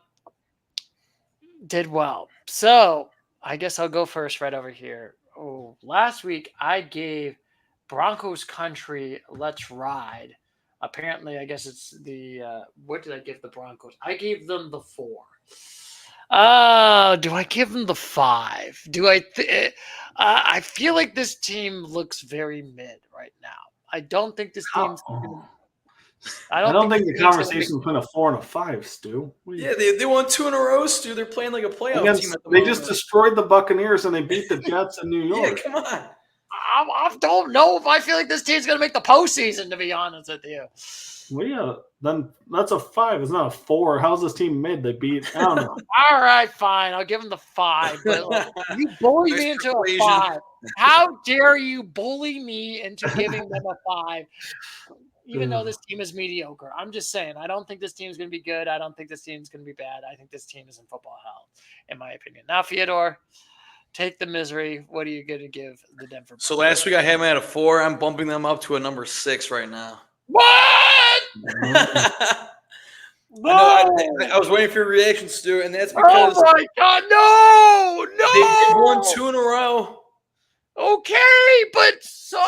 Did well. So I guess I'll go first right over here. Oh, last week I gave Broncos Country Let's Ride. Apparently, I guess it's the what did I give the Broncos? I gave them the 4. Do I give them the 5? Do I? I feel like this team looks very mid right now. I don't think this team's. I don't think the conversation between a 4 and a 5, Stu. Yeah, they won 2 in a row, Stu. They're playing like a playoff team at the moment. They just destroyed the Buccaneers and they beat the Jets in New York. Yeah, come on. I don't know if I feel like this team's going to make the postseason, to be honest with you. Well, yeah, then that's a 5. It's not a 4. How's this team mid? They beat, I don't know. All right, fine. I'll give them the 5. But you bully me into a 5. How dare you bully me into giving them a 5? Even though this team is mediocre. I'm just saying, I don't think this team is going to be good. I don't think this team is going to be bad. I think this team is in football hell, in my opinion. Now, Fyodor, take the misery. What are you going to give the Denver Broncos? So last week I had them at a 4. I'm bumping them up to a number 6 right now. What? I was waiting for your reaction, Stu, and that's because oh my God, no! They've won 2 in a row. Okay, but so?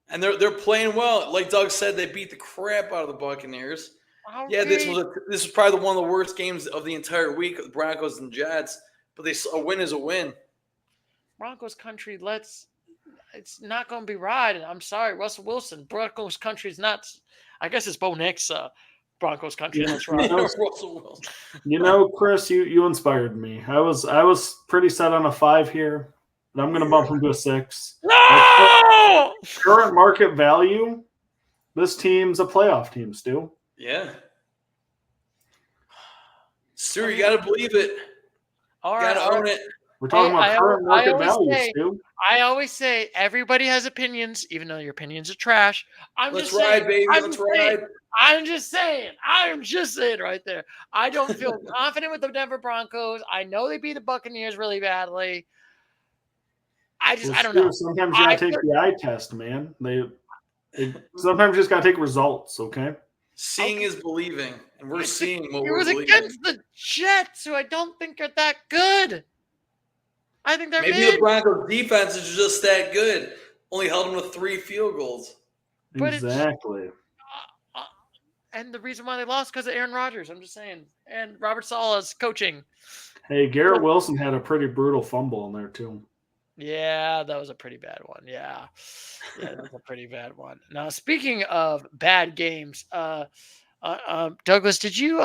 And they're playing well. Like Doug said, they beat the crap out of the Buccaneers. Okay. Yeah, this was probably one of the worst games of the entire week, the Broncos and Jets. But a win is a win. Broncos country, it's not going to be right. I'm sorry, Russell Wilson. Broncos country is not. I guess it's Bo Nix. Broncos country. Yeah. Let's rock. Russell Wilson. You know, Chris, you inspired me. I was pretty set on a 5 here, but I'm going to bump him to a 6. No! Current market value, this team's a playoff team, Stu. Yeah. Stu, you got to believe it. All You right. got to own it. We're talking Hey, about current market always value, say- Stu. I always say everybody has opinions, even though your opinions are trash. Let's ride, baby. Let's ride. I'm just saying right there. I don't feel confident with the Denver Broncos. I know they beat the Buccaneers really badly. I don't know. Sometimes you gotta take the eye test, man. They sometimes you just gotta take results, okay? Seeing is believing, and we're seeing what It we're was believing. against the Jets, who I don't think are that good. I think they're Maybe mid. the Broncos defense is just that good. Only held them to 3 field goals. But exactly. And the reason why they lost because of Aaron Rodgers. I'm just saying, and Robert Sala's coaching. Hey, Garrett Wilson had a pretty brutal fumble in there too. Yeah, that was a pretty bad one. Yeah, that was a pretty bad one. Now, speaking of bad games, Douglas, did you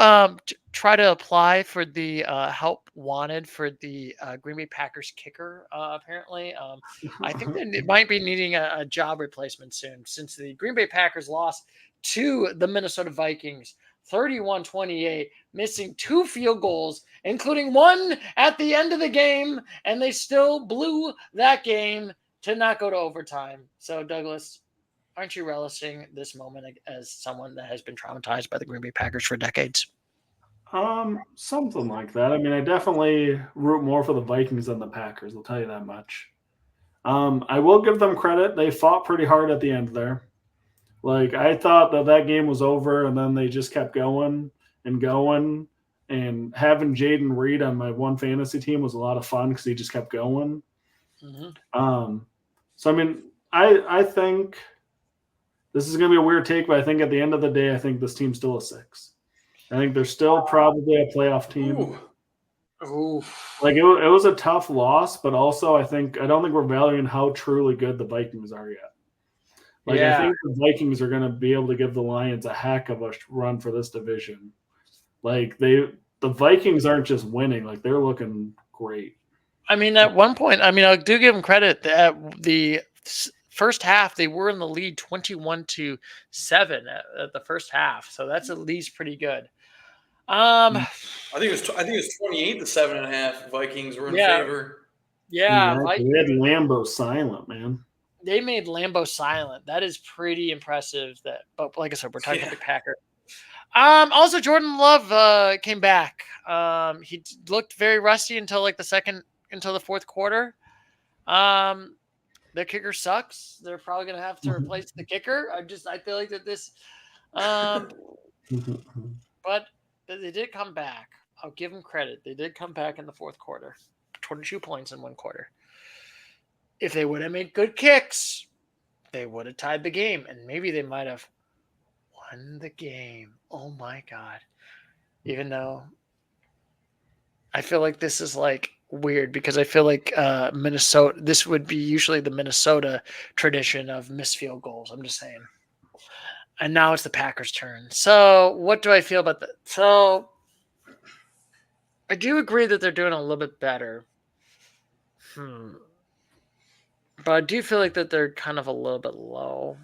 try to apply for the help wanted for the Green Bay Packers kicker? Apparently, I think they might be needing a job replacement soon, since the Green Bay Packers lost to the Minnesota Vikings 31-28, missing 2 field goals, including one at the end of the game, and they still blew that game to not go to overtime. So, Douglas, aren't you relishing this moment as someone that has been traumatized by the Green Bay Packers for decades? Something like that. I mean, I definitely root more for the Vikings than the Packers, I'll tell you that much. I will give them credit. They fought pretty hard at the end there. Like, I thought that game was over, and then they just kept going and going. And having Jaden Reed on my one fantasy team was a lot of fun because he just kept going. Mm-hmm. So, I mean, I think this is going to be a weird take, but I think at the end of the day, I think this team's still a 6. I think they're still probably a playoff team. Ooh. Like, it was a tough loss, but also I don't think we're valuing how truly good the Vikings are yet. Like, Yeah. I think the Vikings are going to be able to give the Lions a heck of a run for this division. Like, the Vikings aren't just winning; like, they're looking great. I mean, at one point, I do give them credit that the first half they were in the lead 21-7 at the first half, so that's at least pretty good. I think it was 28-7.5. Vikings were in favor. Yeah, they had Lambeau silent, man. They made Lambeau silent. That is pretty impressive. But like I said, we're talking about the Packers. Also, Jordan Love came back. He looked very rusty until the fourth quarter. Their kicker sucks. They're probably gonna have to replace the kicker. I feel like that this, but they did come back. I'll give them credit. They did come back in the fourth quarter. 22 points in one quarter. If they would have made good kicks, they would have tied the game, and maybe they might have won the game. Oh my God. Even though I feel like this is like weird because I feel like Minnesota, this would be usually the Minnesota tradition of missed field goals. I'm just saying. And now it's the Packers' turn. So what do I feel about that? So I do agree that they're doing a little bit better. But I do feel like that they're kind of a little bit low.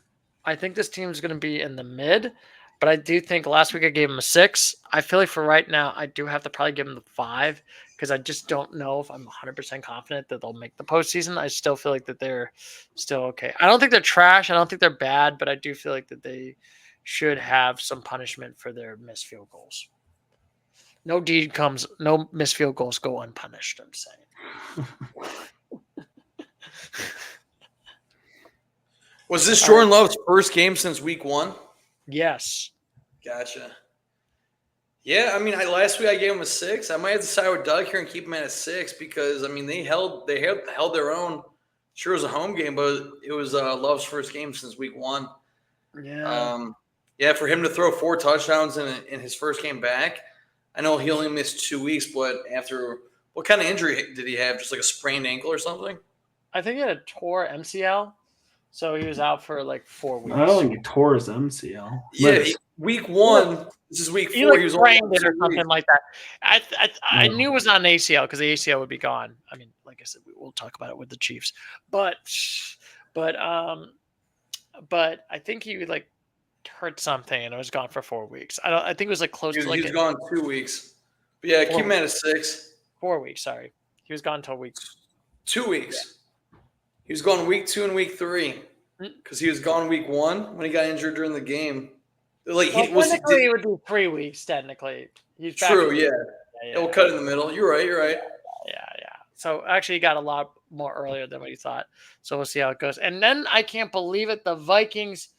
I think this team's going to be in the mid, but I do think last week I gave them a 6. I feel like for right now, I do have to probably give them the 5 because I just don't know if I'm 100% confident that they'll make the postseason. I still feel like that they're still okay. I don't think they're trash. I don't think they're bad, but I do feel like that they should have some punishment for their missed field goals. No missed field goals go unpunished, I'm saying. Was this Jordan Love's first game since week 1? Yes. Gotcha. Yeah, I mean, last week I gave him a 6. I might have to side with Doug here and keep him at a 6 because I mean they held their own. Sure, it was a home game, but it was Love's first game since week 1. Yeah. For him to throw 4 touchdowns in his first game back. I know he only missed 2 weeks, but after what kind of injury did he have? Just like a sprained ankle or something? I think he had a tore MCL. So he was out for like 4 weeks. I don't think he tore his MCL. Yeah, week 1. This is week 4. He like He was sprained only it or 2 something weeks. like that. I knew it was not an ACL because the ACL would be gone. I mean, like I said, we'll talk about it with the Chiefs. But I think he like hurt something and it was gone for 4 weeks. I think it was like close He to was like gone 2 weeks. But yeah, keep him at a 6. 4 weeks. Sorry, he was gone until week 2 weeks. He was gone week 2 and week 3 because he was gone week 1 when he got injured during the game. Like technically, it would be 3 weeks. Technically, he's back true. in- Yeah. yeah. We'll cut in the middle. You're right. Yeah. So actually, he got a lot more earlier than what he thought. So we'll see how it goes. And then I can't believe it. The Vikings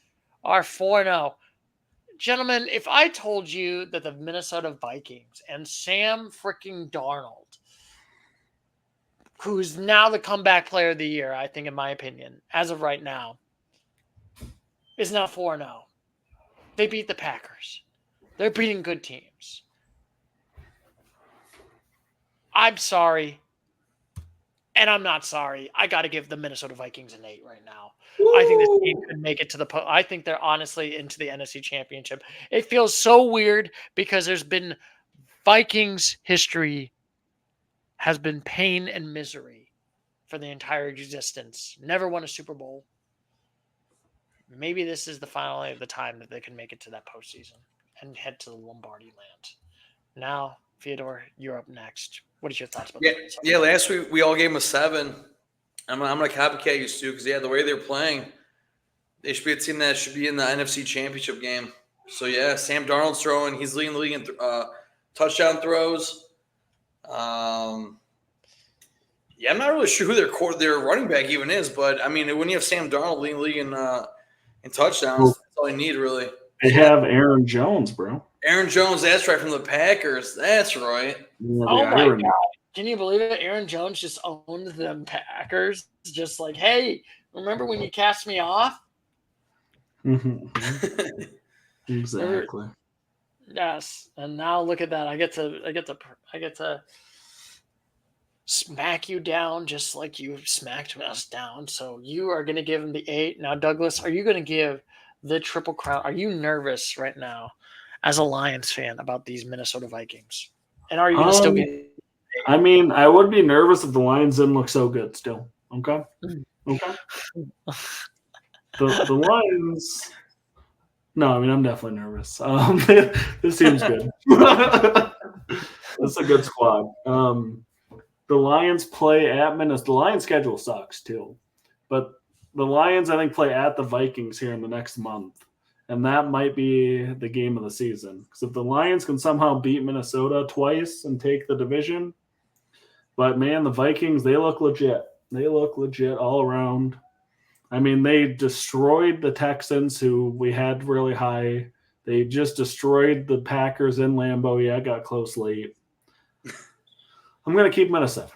are 4-0. Gentlemen, if I told you that the Minnesota Vikings and Sam freaking Darnold, who's now the comeback player of the year, I think, in my opinion, as of right now, is now 4-0. They beat the Packers. They're beating good teams. I'm sorry. And I'm not sorry. I got to give the Minnesota Vikings an 8 right now. I think this team could make it to I think they're honestly into the NFC Championship. It feels so weird because there's been Vikings history has been pain and misery for the entire existence. Never won a Super Bowl. Maybe this is the finally the time that they can make it to that postseason and head to the Lombardi land. Now, Fyodor, you're up next. What is your thoughts about that? Yeah. Last week we all gave him a 7. I'm gonna copycat you, Stu, because the way they're playing, they should be a team that should be in the NFC Championship game. So yeah, Sam Darnold's throwing. He's leading the league in touchdown throws. Yeah, I'm not really sure who their running back even is, but I mean, when you have Sam Darnold leading the league in touchdowns, that's all you need really. They have Aaron Jones, bro. Aaron Jones, that's right, from the Packers. That's right. Yeah, Oh my God. Can you believe it? Aaron Jones just owned them Packers. Just like, hey, remember when you cast me off? Exactly. Yes. And now look at that. I get to smack you down just like you smacked us down. So you are going to give him the 8. Now, Douglas, are you going to give the Triple Crown? Are you nervous right now as a Lions fan about these Minnesota Vikings? And are you going to still be? I mean, I would be nervous if the Lions didn't look so good still. Okay. The Lions. No, I mean, I'm definitely nervous. This team's good. It's a good squad. The Lions play at Minnesota. The Lions schedule sucks too, but the Lions, I think, play at the Vikings here in the next month, and that might be the game of the season. Because if the Lions can somehow beat Minnesota twice and take the division, but man, the Vikings, they look legit. They look legit all around. I mean, they destroyed the Texans, who we had really high. They just destroyed the Packers in Lambeau. Yeah, got close late. I'm going to keep them at a 7.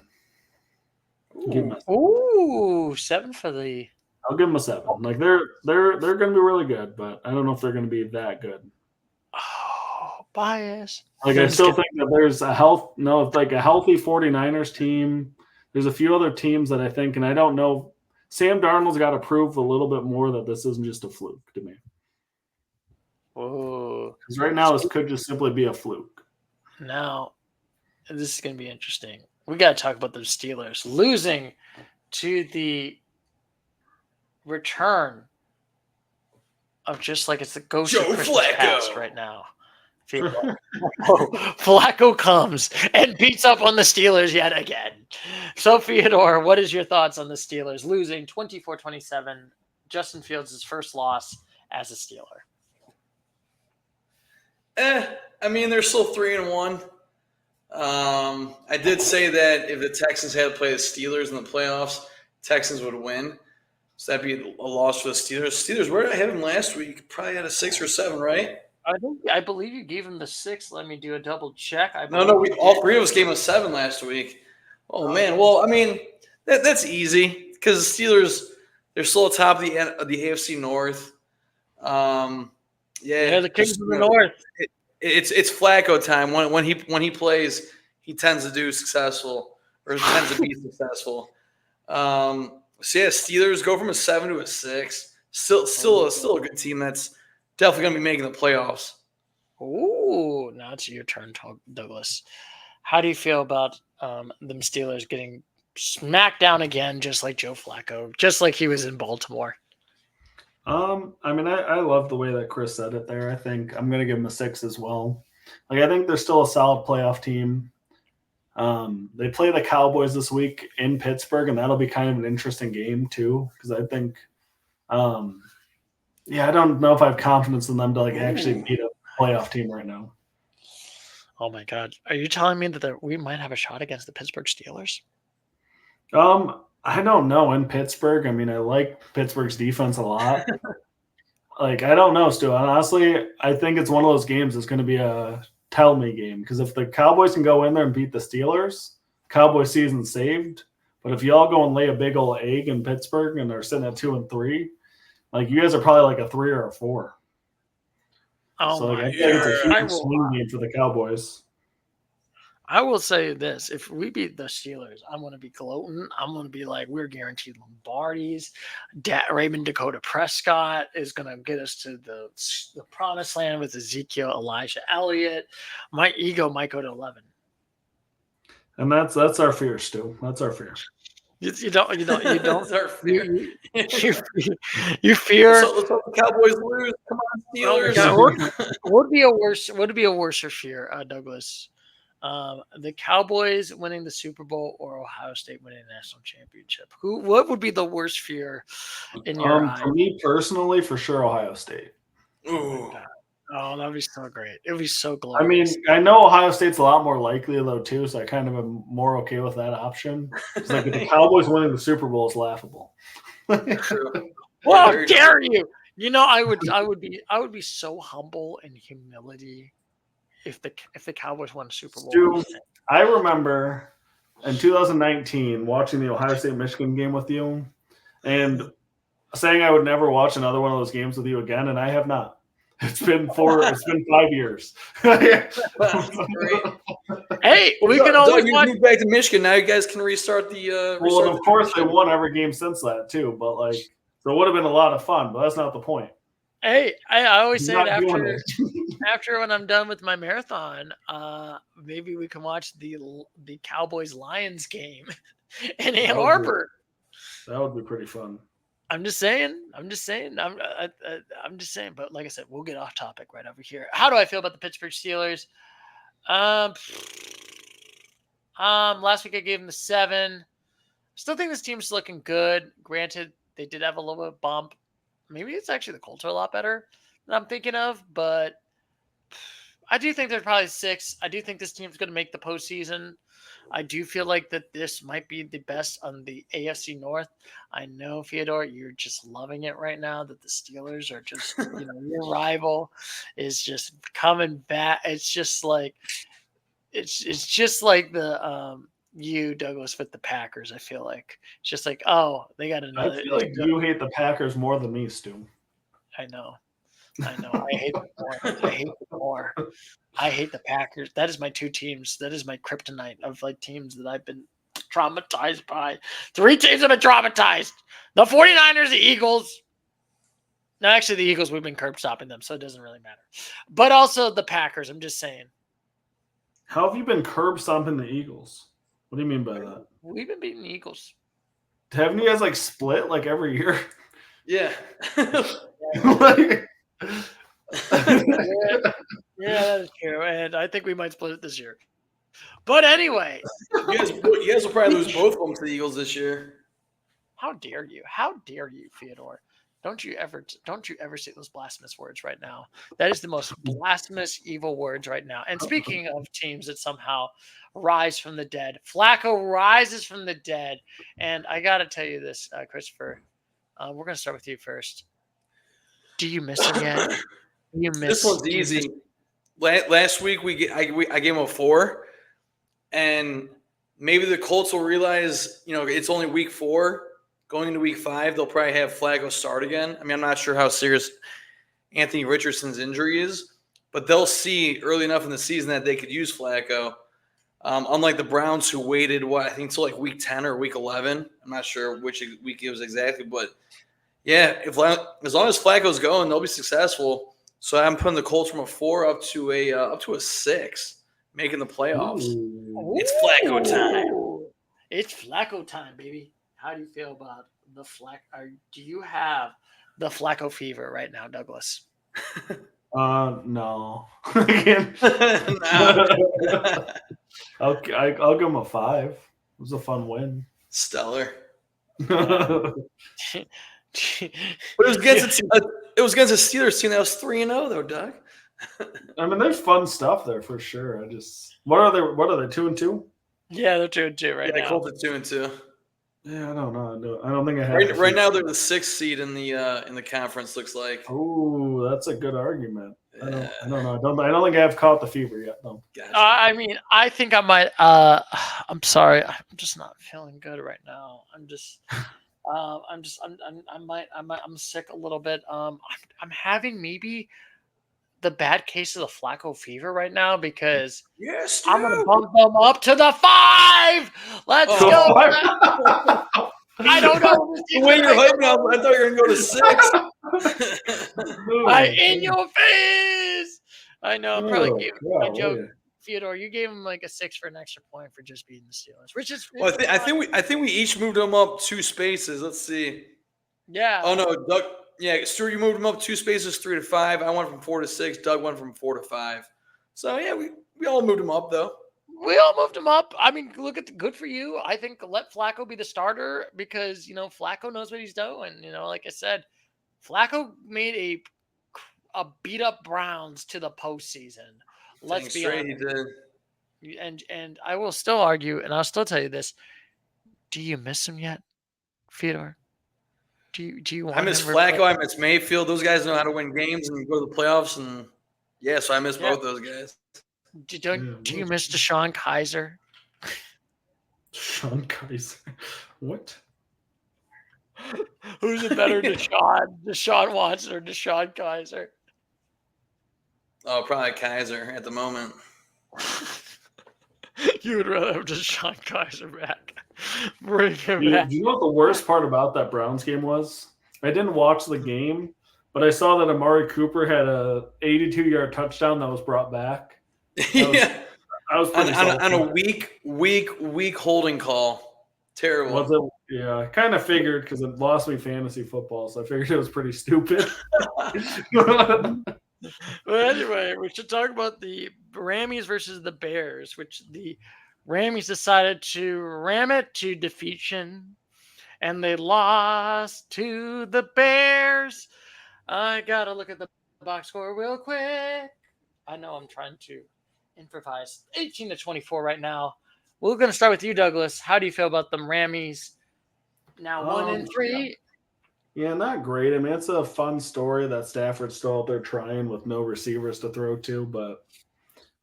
Ooh, 7 for the. I'll give them a 7. Like they're going to be really good, but I don't know if they're going to be that good. Oh, bias. Like I still think that there's a healthy 49ers team. There's a few other teams that I think, and I don't know. Sam Darnold's got to prove a little bit more that this isn't just a fluke to me. Whoa. Because right now this could just simply be a fluke. Now, this is going to be interesting. We got to talk about the Steelers losing to the return of just like it's the ghost of Christmas past right now. Flacco comes and beats up on the Steelers yet again. So, Fyodor, what is your thoughts on the Steelers losing 24-27? Justin Fields' first loss as a Steeler. I mean, they're still 3-1. I did say that if the Texans had to play the Steelers in the playoffs, Texans would win. So that'd be a loss for the Steelers. Steelers, where did I have them last week? Probably had a 6 or 7, right? I believe you gave him the 6. Let me do a double check. No, all 3 of us gave him a 7 last week. Oh man, well, I mean that's easy because the Steelers, they're still atop the AFC North. They're the Kings of the North. It's Flacco time. When he plays, he tends to do successful or tends to be successful. So yeah, Steelers go from a 7 to a 6. Still a good team that's definitely going to be making the playoffs. Ooh, now it's your turn, Douglas. How do you feel about them Steelers getting smacked down again, just like Joe Flacco, just like he was in Baltimore? I mean, I love the way that Chris said it there. I think I'm going to give them a 6 as well. Like, I think they're still a solid playoff team. They play the Cowboys this week in Pittsburgh, and that'll be kind of an interesting game too. Because I think, I don't know if I have confidence in them to actually beat a playoff team right now. Oh my God, are you telling me that we might have a shot against the Pittsburgh Steelers? I don't know. In Pittsburgh, I mean, I like Pittsburgh's defense a lot. I don't know, Stu. Honestly, I think it's one of those games that's going to be a tell me game, because if the Cowboys can go in there and beat the Steelers, Cowboy season's saved. But if y'all go and lay a big old egg in Pittsburgh and they're sitting at 2-3, you guys are probably a 3 or a 4. Oh I think it's a huge swing game for the Cowboys. I will say this: if we beat the Steelers, I'm going to be gloating. I'm going to be like, we're guaranteed Lombardis. Raymond Dakota Prescott is going to get us to the promised land with Ezekiel Elijah Elliott. My ego might go to 11. And that's our fear, Stu. That's our fear. You don't. That's our fear. You fear. So let's hope the Cowboys lose. Come on, Steelers. Would be a worse fear, Douglas? The Cowboys winning the Super Bowl or Ohio State winning the national championship? What would be the worst fear in your eyes? For me personally, for sure, Ohio State. Ooh. Oh, that'd be so great. It would be so glorious. I mean, I know Ohio State's a lot more likely though too, so I kind of am more okay with that option. It's if the Cowboys winning the Super Bowl is laughable. Well, how dare you? I would be so humble in humility if the Cowboys won the Super Bowl. Stu, I remember in 2019 watching the Ohio State-Michigan game with you and saying I would never watch another one of those games with you again, and I have not. It's been 5 years. Hey, we can always watch. You moved back to Michigan. Now you guys can restart the. Well, and of course they won every game since that too. But so it would have been a lot of fun. But that's not the point. Hey, I always say it after when I'm done with my marathon, maybe we can watch the Cowboys Lions game in Ann Arbor. That would be pretty fun. I'm just saying. But like I said, we'll get off topic right over here. How do I feel about the Pittsburgh Steelers? Last week I gave them a 7. Still think this team's looking good. Granted, they did have a little bit of bump. Maybe it's actually the Colts are a lot better than I'm thinking of, but I do think they're probably 6. I do think this team's going to make the postseason. I do feel like that this might be the best on the AFC North. I know, Fyodor, you're just loving it right now that the Steelers are just, your rival is just coming back. It's just like the you, Douglas, with the Packers. I feel like it's just like, oh, they got another. I feel like you hate the Packers more than me, Stu. I know. I hate them more. I hate the Packers. That is my 2 teams. That is my kryptonite of teams that I've been traumatized by. 3 teams have been traumatized. The 49ers, the Eagles. No, actually, the Eagles, we've been curb stopping them, so it doesn't really matter. But also the Packers, I'm just saying. How have you been curb stomping the Eagles? What do you mean by that? We've been beating the Eagles. Haven't you guys split every year? Yeah. Yeah, that is true. And I think we might split it this year. But anyway. You guys will probably lose both of them to the Eagles this year. How dare you? How dare you, Fyodor? Don't you ever say those blasphemous words right now. That is the most blasphemous, evil words right now. And speaking of teams that somehow rise from the dead, Flacco rises from the dead. And I got to tell you this, Christopher. We're going to start with you first. Do you miss him yet? This one's easy. Last week I gave him a 4, and maybe the Colts will realize it's only week 4. Going into week 5, they'll probably have Flacco start again. I mean, I'm not sure how serious Anthony Richardson's injury is, but they'll see early enough in the season that they could use Flacco. Unlike the Browns, who waited I think until like week 10 or week 11. I'm not sure which week it was exactly, but yeah, as long as Flacco's going, they'll be successful. So I'm putting the Colts from a 4 up to a 6, making the playoffs. Ooh. It's Flacco time. Ooh. It's Flacco time, baby. How do you feel about the do you have the Flacco fever right now, Douglas? No. Nah. I'll give him a 5. It was a fun win. Stellar. Yeah. But it was against a Steelers team that was 3-0 though, Doug. I mean, there's fun stuff there for sure. What are they 2-2? Yeah, they're 2-2 right Yeah, now. Colts are 2-2. Yeah, I don't know. I don't think I have Right now they're the 6th seed in the conference. Looks like. Oh, that's a good argument. Yeah. I don't know. I don't think I've caught the fever yet. No. Gotcha. I mean, I think I might. I'm sorry. I'm just not feeling good right now. I'm sick a little bit. I'm having maybe the bad case of the Flacco fever right now because Yes, I'm gonna bump them up to the 5. Let's Oh. go. I don't know. The way you're hyping up, I thought you were going to go to 6. In your face. I know. I'm probably giving my joke. Yeah. Theodore, you gave him like a 6 for an extra point for just beating the Steelers, which is. Well, I think we each moved them up 2 spaces. Let's see. Yeah. Oh no, Doug. Yeah, Stuart, you moved them up 2 spaces, 3 to 5. I went from 4 to 6. Doug went from 4 to 5. So yeah, we all moved them up though. We all moved him up. I mean, good for you. I think let Flacco be the starter because Flacco knows what he's doing. Like I said, Flacco made a beat up Browns to the postseason. Let's be honest. He did. And I will still argue, and I'll still tell you this: do you miss him yet, Theodore? Do you want? I miss Flacco. I miss Mayfield. Those guys know how to win games and go to the playoffs. And yeah, so I miss both those guys. Do you miss Deshaun Kaiser? Deshaun Kaiser. What? Who's a better Deshaun Watson or Deshaun Kaiser? Oh, probably Kaiser at the moment. You would rather have Deshaun Kaiser back. Bring him back. Do you know what the worst part about that Browns game was? I didn't watch the game, but I saw that Amari Cooper had a 82-yard touchdown that was brought back. Yeah. I was on a weak holding call. Terrible. Was it? Yeah, I kind of figured because it lost me fantasy football, so I figured it was pretty stupid. But anyway, we should talk about the Rammies versus the Bears, which the Rammies decided to ram it to defeation, and they lost to the Bears. I gotta look at the box score real quick. I know I'm trying to improvise. 18-24 right now. We're going to start with you, Douglas. How do you feel about them Rammies? Now 1-3. Yeah, not great. I mean, it's a fun story that Stafford's still out there trying with no receivers to throw to, but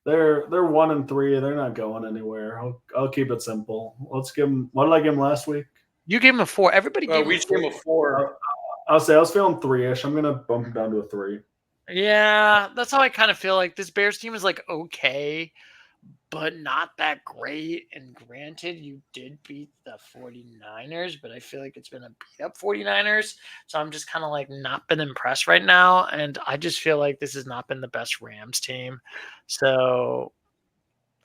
they're 1-3. They're not going anywhere. I'll keep it simple. Let's give them. What did I give them last week? You gave them a 4. Everybody gave we gave them a 4. I'll say I was feeling 3-ish. I'm gonna bump it down to a 3. Yeah, that's how I kind of feel like this Bears team is like okay, but not that great. And granted, you did beat the 49ers, but I feel like it's been a beat up 49ers. So I'm just kind of like not been impressed right now. And I just feel like this has not been the best Rams team. So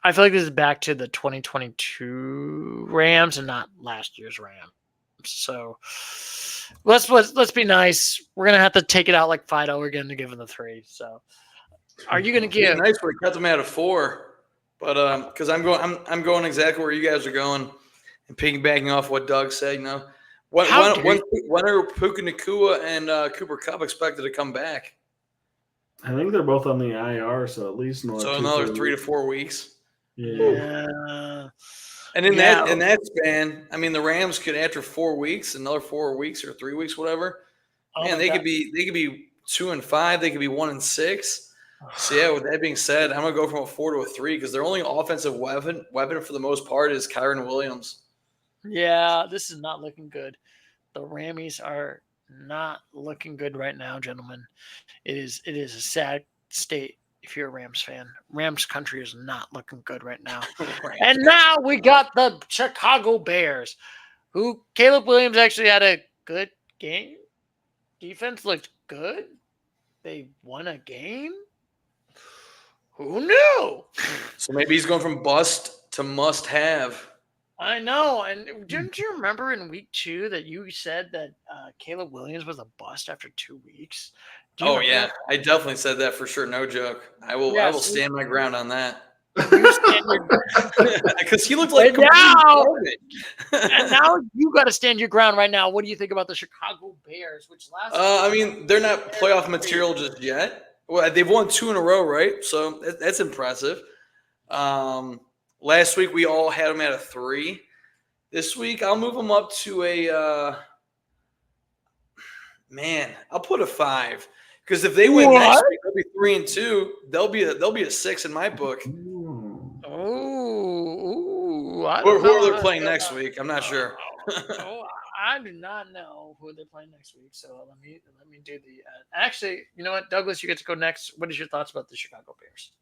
I feel like this is back to the 2022 Rams and not last year's Rams. So let's be nice. We're gonna have to take it out like Fido again to give them the 3. So are you gonna give? Nice where he cut them out of 4, but because I'm going exactly where you guys are going, and piggybacking off what Doug said. When are Puka Nacua and Cooper Kupp expected to come back? I think they're both on the IR, so at least another 3 to 4 weeks. Yeah. And in that span, I mean, the Rams could after 4 weeks, another 4 weeks or 3 weeks, whatever. Man, they could be 2-5. They could be 1-6. So yeah, with that being said, I'm gonna go from a 4 to a 3 because their only offensive weapon for the most part is Kyren Williams. Yeah, this is not looking good. The Rammies are not looking good right now, gentlemen. It is a sad state if you're a Rams fan. Rams country is not looking good right now. And now we got the Chicago Bears, who Caleb Williams actually had a good game. Defense looked good. They won a game. Who knew? So maybe he's going from bust to must have. I know. And didn't you remember in week 2 that you said that Caleb Williams was a bust after 2 weeks? Do you Oh remember yeah, that? I definitely said that for sure. No joke. I will Yes. stand my ground on that. You stand your- Because he looked like And complete now- garbage. and now you got to stand your ground right now. What do you think about the Chicago Bears? Which last I mean, they're not playoff material just yet. Well, they've won 2 in a row, right? So that's impressive. Last week we all had them at a 3. This week I'll move them up to a I'll put a 5 because if they win next week, they'll be 3-2. They'll be a 6 in my book. Oh, I Who don't know are they how I playing feel next about- week? I'm not sure. I do not know who they're playing next week. So let me do the. Actually, you know what, Douglas, you get to go next. What is your thoughts about the Chicago Bears?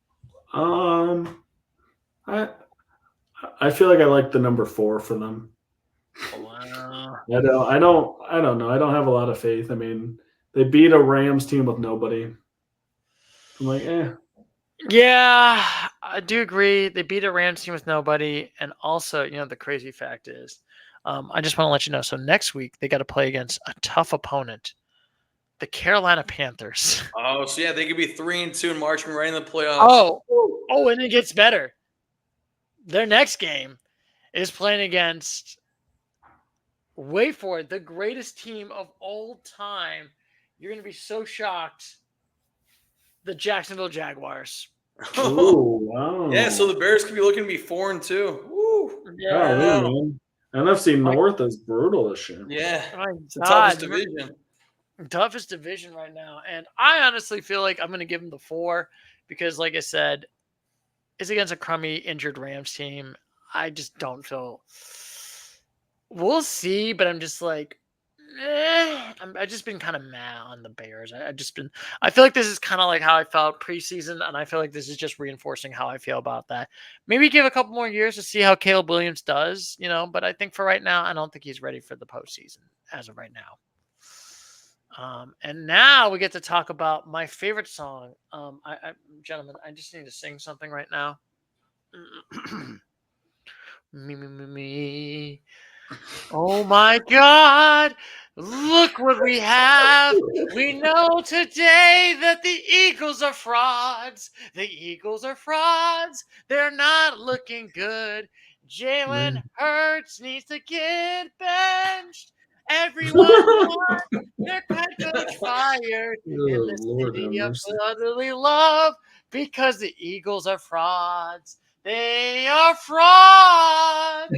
I feel like I like the number 4 for them. Wow. I don't know. I don't have a lot of faith. I mean, they beat a Rams team with nobody. I'm like, Yeah, I do agree. They beat a Rams team with nobody, and also, the crazy fact is, I just want to let you know. So next week they got to play against a tough opponent, the Carolina Panthers. Oh, so yeah, they could be 3-2 and marching right in the playoffs. Oh, and it gets better. Their next game is playing against, wait for it, the greatest team of all time. You're going to be so shocked. The Jacksonville Jaguars. oh wow. Yeah, so the Bears could be looking to be 4-2. Woo. Yeah. Man. NFC North is brutal this year. Yeah, My it's the God. toughest division. Toughest division right now. And I honestly feel like I'm going to give them the 4 because, like I said, it's against a crummy, injured Rams team. I just don't feel. We'll see, but I'm just like, I've just been kind of mad on the Bears. I feel like this is kind of like how I felt preseason, and I feel like this is just reinforcing how I feel about that. Maybe give a couple more years to see how Caleb Williams does, but I think for right now, I don't think he's ready for the postseason as of right now. And now we get to talk about my favorite song. Gentlemen, I just need to sing something right now. Me. Oh my God, look what we have. We know today that the Eagles are frauds. The Eagles are frauds. They're not looking good. Jalen Hurts needs to get benched. Everyone wants their head coach fired in the city of brotherly love because the Eagles are frauds. They are frauds.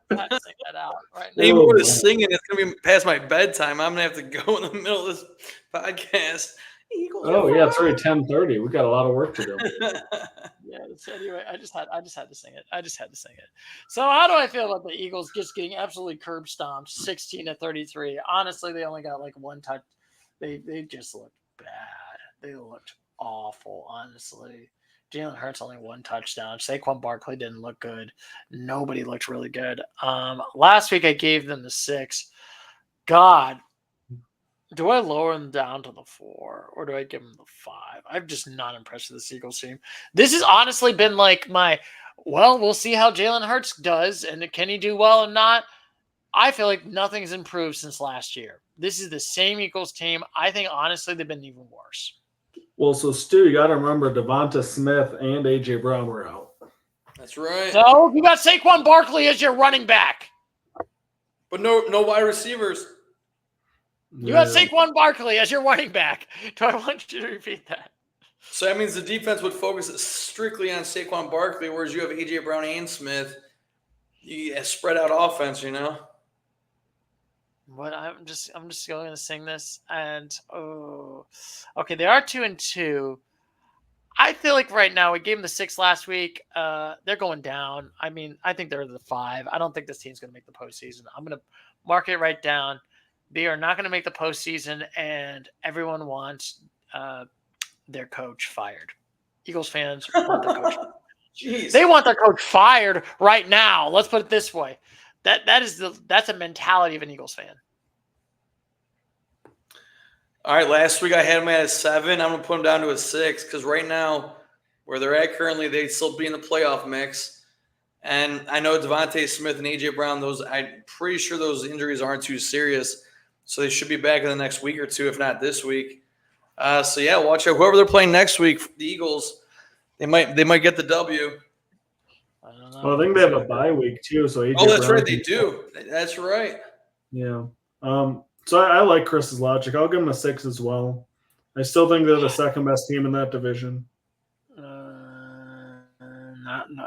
I have to sing that out right now. Even with singing, it's going to be past my bedtime. I'm going to have to go in the middle of this podcast. Eagles yeah, it's already 10:30. We got a lot of work to do. Yeah. So anyway, I just had to sing it. So how do I feel about the Eagles just getting absolutely curb stomped, 16-33? Honestly, they only got like one touch. They just looked bad. They looked awful. Honestly, Jalen Hurts only 1 touchdown. Saquon Barkley didn't look good. Nobody looked really good. Last week I gave them the 6. God. Do I lower them down to the 4 or do I give them the 5? I'm just not impressed with this Eagles team. This has honestly been like we'll see how Jalen Hurts does and can he do well or not. I feel like nothing's improved since last year. This is the same Eagles team. I think honestly they've been even worse. Well, so Stu, you got to remember Devonta Smith and AJ Brown were out. That's right. So you got Saquon Barkley as your running back. But no wide receivers. You got Saquon Barkley as your running back. Do I want you to repeat that? So that means the defense would focus strictly on Saquon Barkley, whereas you have A.J. Brown and Smith. You spread out offense, But I'm just going to sing this, and okay, they are 2-2. I feel like right now we gave them the 6 last week. They're going down. I mean, I think they're the 5. I don't think this team's going to make the postseason. I'm going to mark it right down. They are not going to make the postseason, and everyone wants their coach fired. Eagles fans want their coach. Jeez. They want their coach fired right now. Let's put it this way. That's a mentality of an Eagles fan. All right, last week I had them at a 7. I'm going to put them down to a 6 because right now, where they're at currently, they'd still be in the playoff mix. And I know Devontae Smith and A.J. Brown, I'm pretty sure those injuries aren't too serious. So they should be back in the next week or two, if not this week. So, yeah, watch out. Whoever they're playing next week, the Eagles, they might get the W. I don't know. Well, I think they have a bye week too. So AJ That's Brown right. They do. That's right. Yeah. So I like Chris's logic. I'll give him a 6 as well. I still think they're the second best team in that division. Not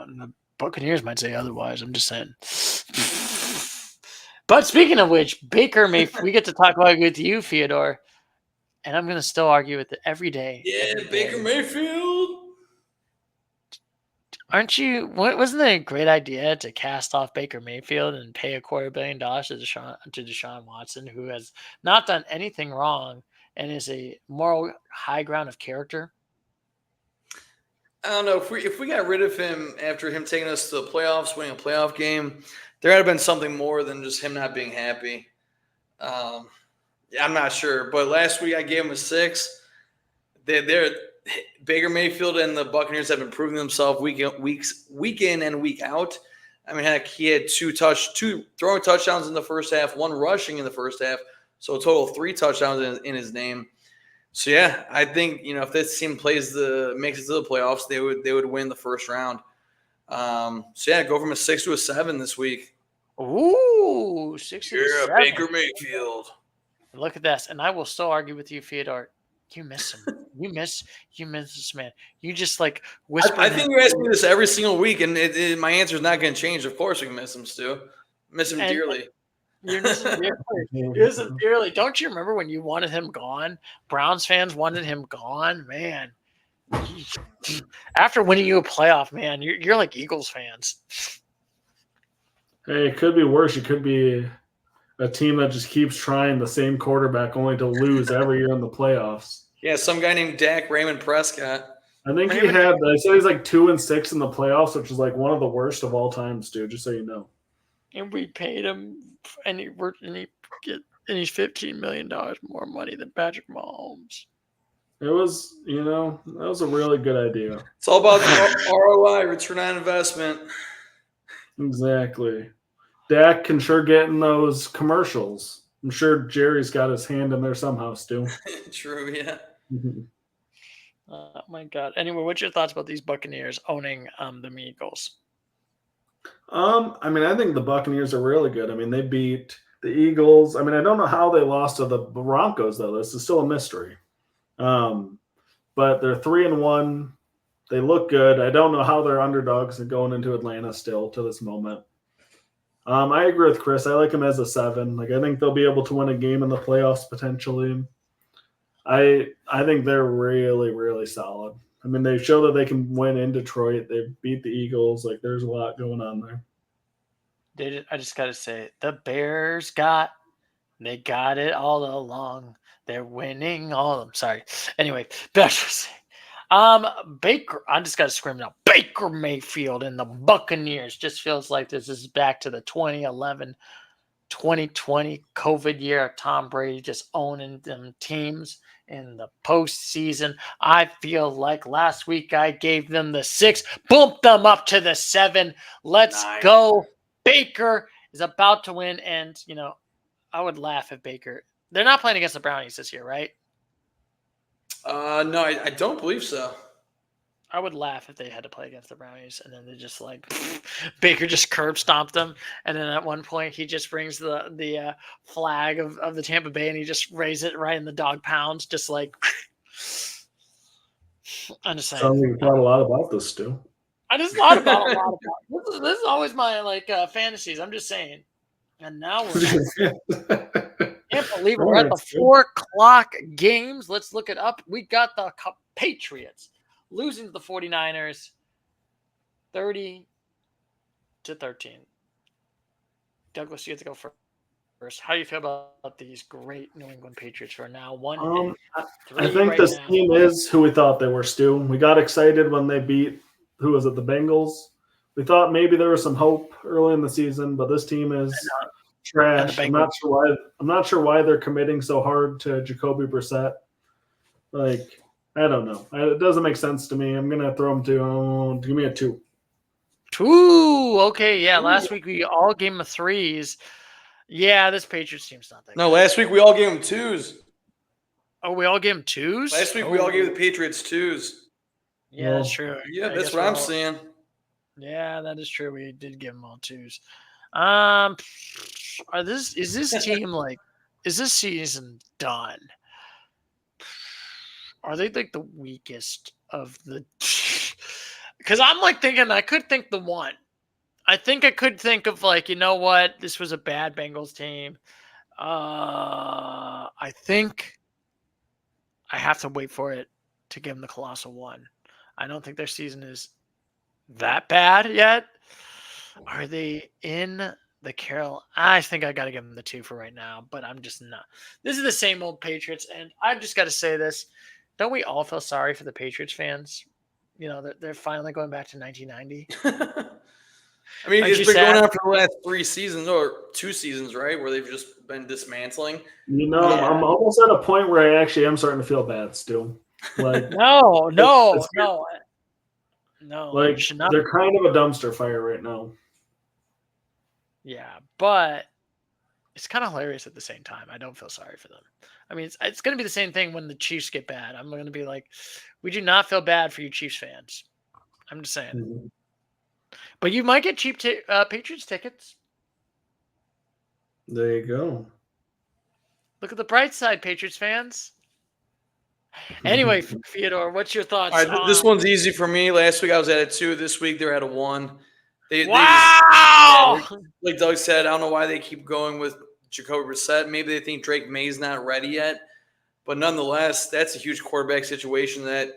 the Buccaneers might say otherwise. I'm just saying. But speaking of which, Baker we get to talk about it with you, Fyodor, and I'm going to still argue with it every day. Yeah, Baker Mayfield. Aren't you? Wasn't it a great idea to cast off Baker Mayfield and pay $250 million to Deshaun Watson, who has not done anything wrong and is a moral high ground of character? I don't know if we got rid of him after him taking us to the playoffs, winning a playoff game. There had to been something more than just him not being happy. Yeah, I'm not sure, but last week I gave him a 6. They're Baker Mayfield and the Buccaneers have been proving themselves week in and week out. I mean, heck, he had two throwing touchdowns in the first half, 1 rushing in the first half, so a total of 3 touchdowns in his name. So yeah, I think if this team makes it to the playoffs, they would win the first round. So yeah, go from a 6 to a 7 this week. Ooh, 6 to 7. Baker Mayfield. Look at this, and I will still argue with you, Fyodor. You miss him. You miss this man. You just whisper. I think you ask me this every single week, and my answer is not going to change. Of course, we can miss him, Stu. Miss him dearly. You're missing dearly. Don't you remember when you wanted him gone? Browns fans wanted him gone, man. After winning you a playoff, man, you're like Eagles fans. Hey, it could be worse. It could be a team that just keeps trying the same quarterback only to lose every year in the playoffs. Yeah, some guy named Dak Raymond Prescott. I think I said he's 2-6 in the playoffs, which is one of the worst of all time, Stu, just so you know. And we paid him, and he's $15 million more money than Patrick Mahomes. It was, that was a really good idea. It's all about the ROI, return on investment. Exactly. Dak can sure get in those commercials. I'm sure Jerry's got his hand in there somehow, Stu. True, yeah. Oh, my God. Anyway, what's your thoughts about these Buccaneers owning the Eagles? I think the Buccaneers are really good. They beat the Eagles. I don't know how they lost to the Broncos, though. This is still a mystery. But they're 3-1. They look good. I don't know how they're underdogs and going into Atlanta still to this moment. I agree with Chris. I like them as a 7. I think they'll be able to win a game in the playoffs potentially. I think they're really, really solid. They show that they can win in Detroit. They beat the Eagles. There's a lot going on there. I just got to say, the Bears got it all along. They're winning all of them. Sorry. Anyway, better Baker, I just got to scream now. Baker Mayfield and the Buccaneers just feels like this is back to the 2011, 2020 COVID year of Tom Brady just owning them teams in the postseason. I feel like last week I gave them the 6, bumped them up to the 7. Let's go. Baker is about to win, and, I would laugh if Baker. They're not playing against the Brownies this year, right? No, I don't believe so. I would laugh if they had to play against the Brownies, and then they just Baker just curb stomped them, and then at one point he just brings the flag of the Tampa Bay and he just raises it right in the dog pounds, just like. I'm just saying. Sounds like you thought a lot about this, Stu. I just thought about a lot about this is always my fantasies. I'm just saying, and now we're. Can't believe it. We're at the 4:00 games. Let's look it up. We got the Patriots losing to the 49ers 30-13. Douglas, you have to go first. How do you feel about these great New England Patriots who are now 1-3 I think right this now? team is who we thought they were, Stu. We got excited when they beat, who was it, the Bengals. We thought maybe there was some hope early in the season, but this team is trash. And I'm the not sure why. I'm not sure why they're committing so hard to Jacoby Brissett. Like, I don't know. It doesn't make sense to me. I'm gonna throw him to give me a 2. 2. Okay, yeah. Last week we all gave them 3s. Yeah, this Patriots team's not that No, good. last week we all gave them 2s. Oh, we all gave them 2s? Last week we all gave the Patriots 2s. Yeah, that's true. Yeah, I that's guess what we're I'm all- saying. Yeah, that is true. We did give them all 2s. Is this team is this season done? Are they like the weakest of the? Because I'm like thinking I could think the one. I think I could think of you know what, this was a bad Bengals team. I think I have to wait for it to give them the colossal 1. I don't think their season is that bad yet. Are they in the Carol? I think I got to give them the 2 for right now, but I'm just not. This is the same old Patriots, and I've just got to say this. Don't we all feel sorry for the Patriots fans? You know, they're finally going back to 1990. I mean, Aren't it's you been going sad? on for the last 3 seasons or 2 seasons, right? Where they've just been dismantling. You know, Yeah. I'm almost at a point where I actually am starting to feel bad, Stu. Like, No. like you should not. they're kind of a dumpster fire right now. Yeah, but it's kind of hilarious at the same time. I don't feel sorry for them. I mean, it's going to be the same thing when the Chiefs get bad. I'm going to be like, we do not feel bad for you Chiefs fans. I'm just saying. Mm-hmm. But you might get cheap Patriots tickets. There you go. Look at the bright side, Patriots fans. Anyway, Fyodor, what's your thoughts? All right, this one's easy for me. Last week I was at a 2. This week they're at a 1. Wow! Like Doug said, I don't know why they keep going with Jacoby Brissett. Maybe they think Drake May's not ready yet. But nonetheless, that's a huge quarterback situation that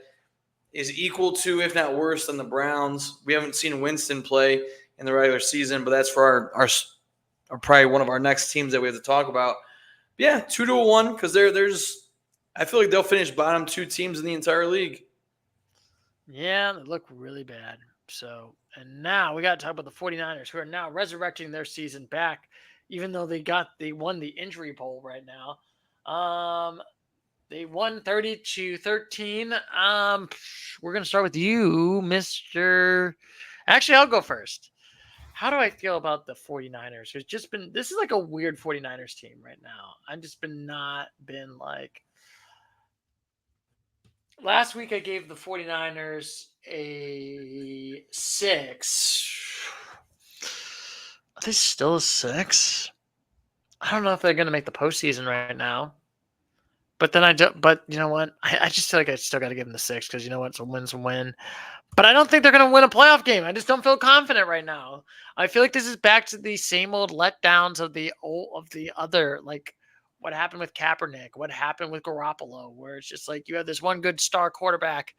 is equal to, if not worse, than the Browns. We haven't seen Winston play in the regular season, but that's for our probably one of our next teams that we have to talk about. But yeah, 2-1 because there's I feel like they'll finish bottom 2 teams in the entire league. Yeah, they look really bad. So, and now we got to talk about the 49ers, who are now resurrecting their season back, even though they won the injury poll right now. They won 30-13. We're going to start with you, Mr. Actually, I'll go first. How do I feel about the 49ers? Who's just been, this is like a weird 49ers team right now. I've just not been like, last week I gave the 49ers a 6. Are they still a 6? I don't know if they're going to make the postseason right now. But then but you know what? I just feel like I still got to give them the 6 because you know what? It's a win's a win. But I don't think they're going to win a playoff game. I just don't feel confident right now. I feel like this is back to the same old letdowns of the other, like what happened with Kaepernick, what happened with Garoppolo, where it's just like you have this one good star quarterback,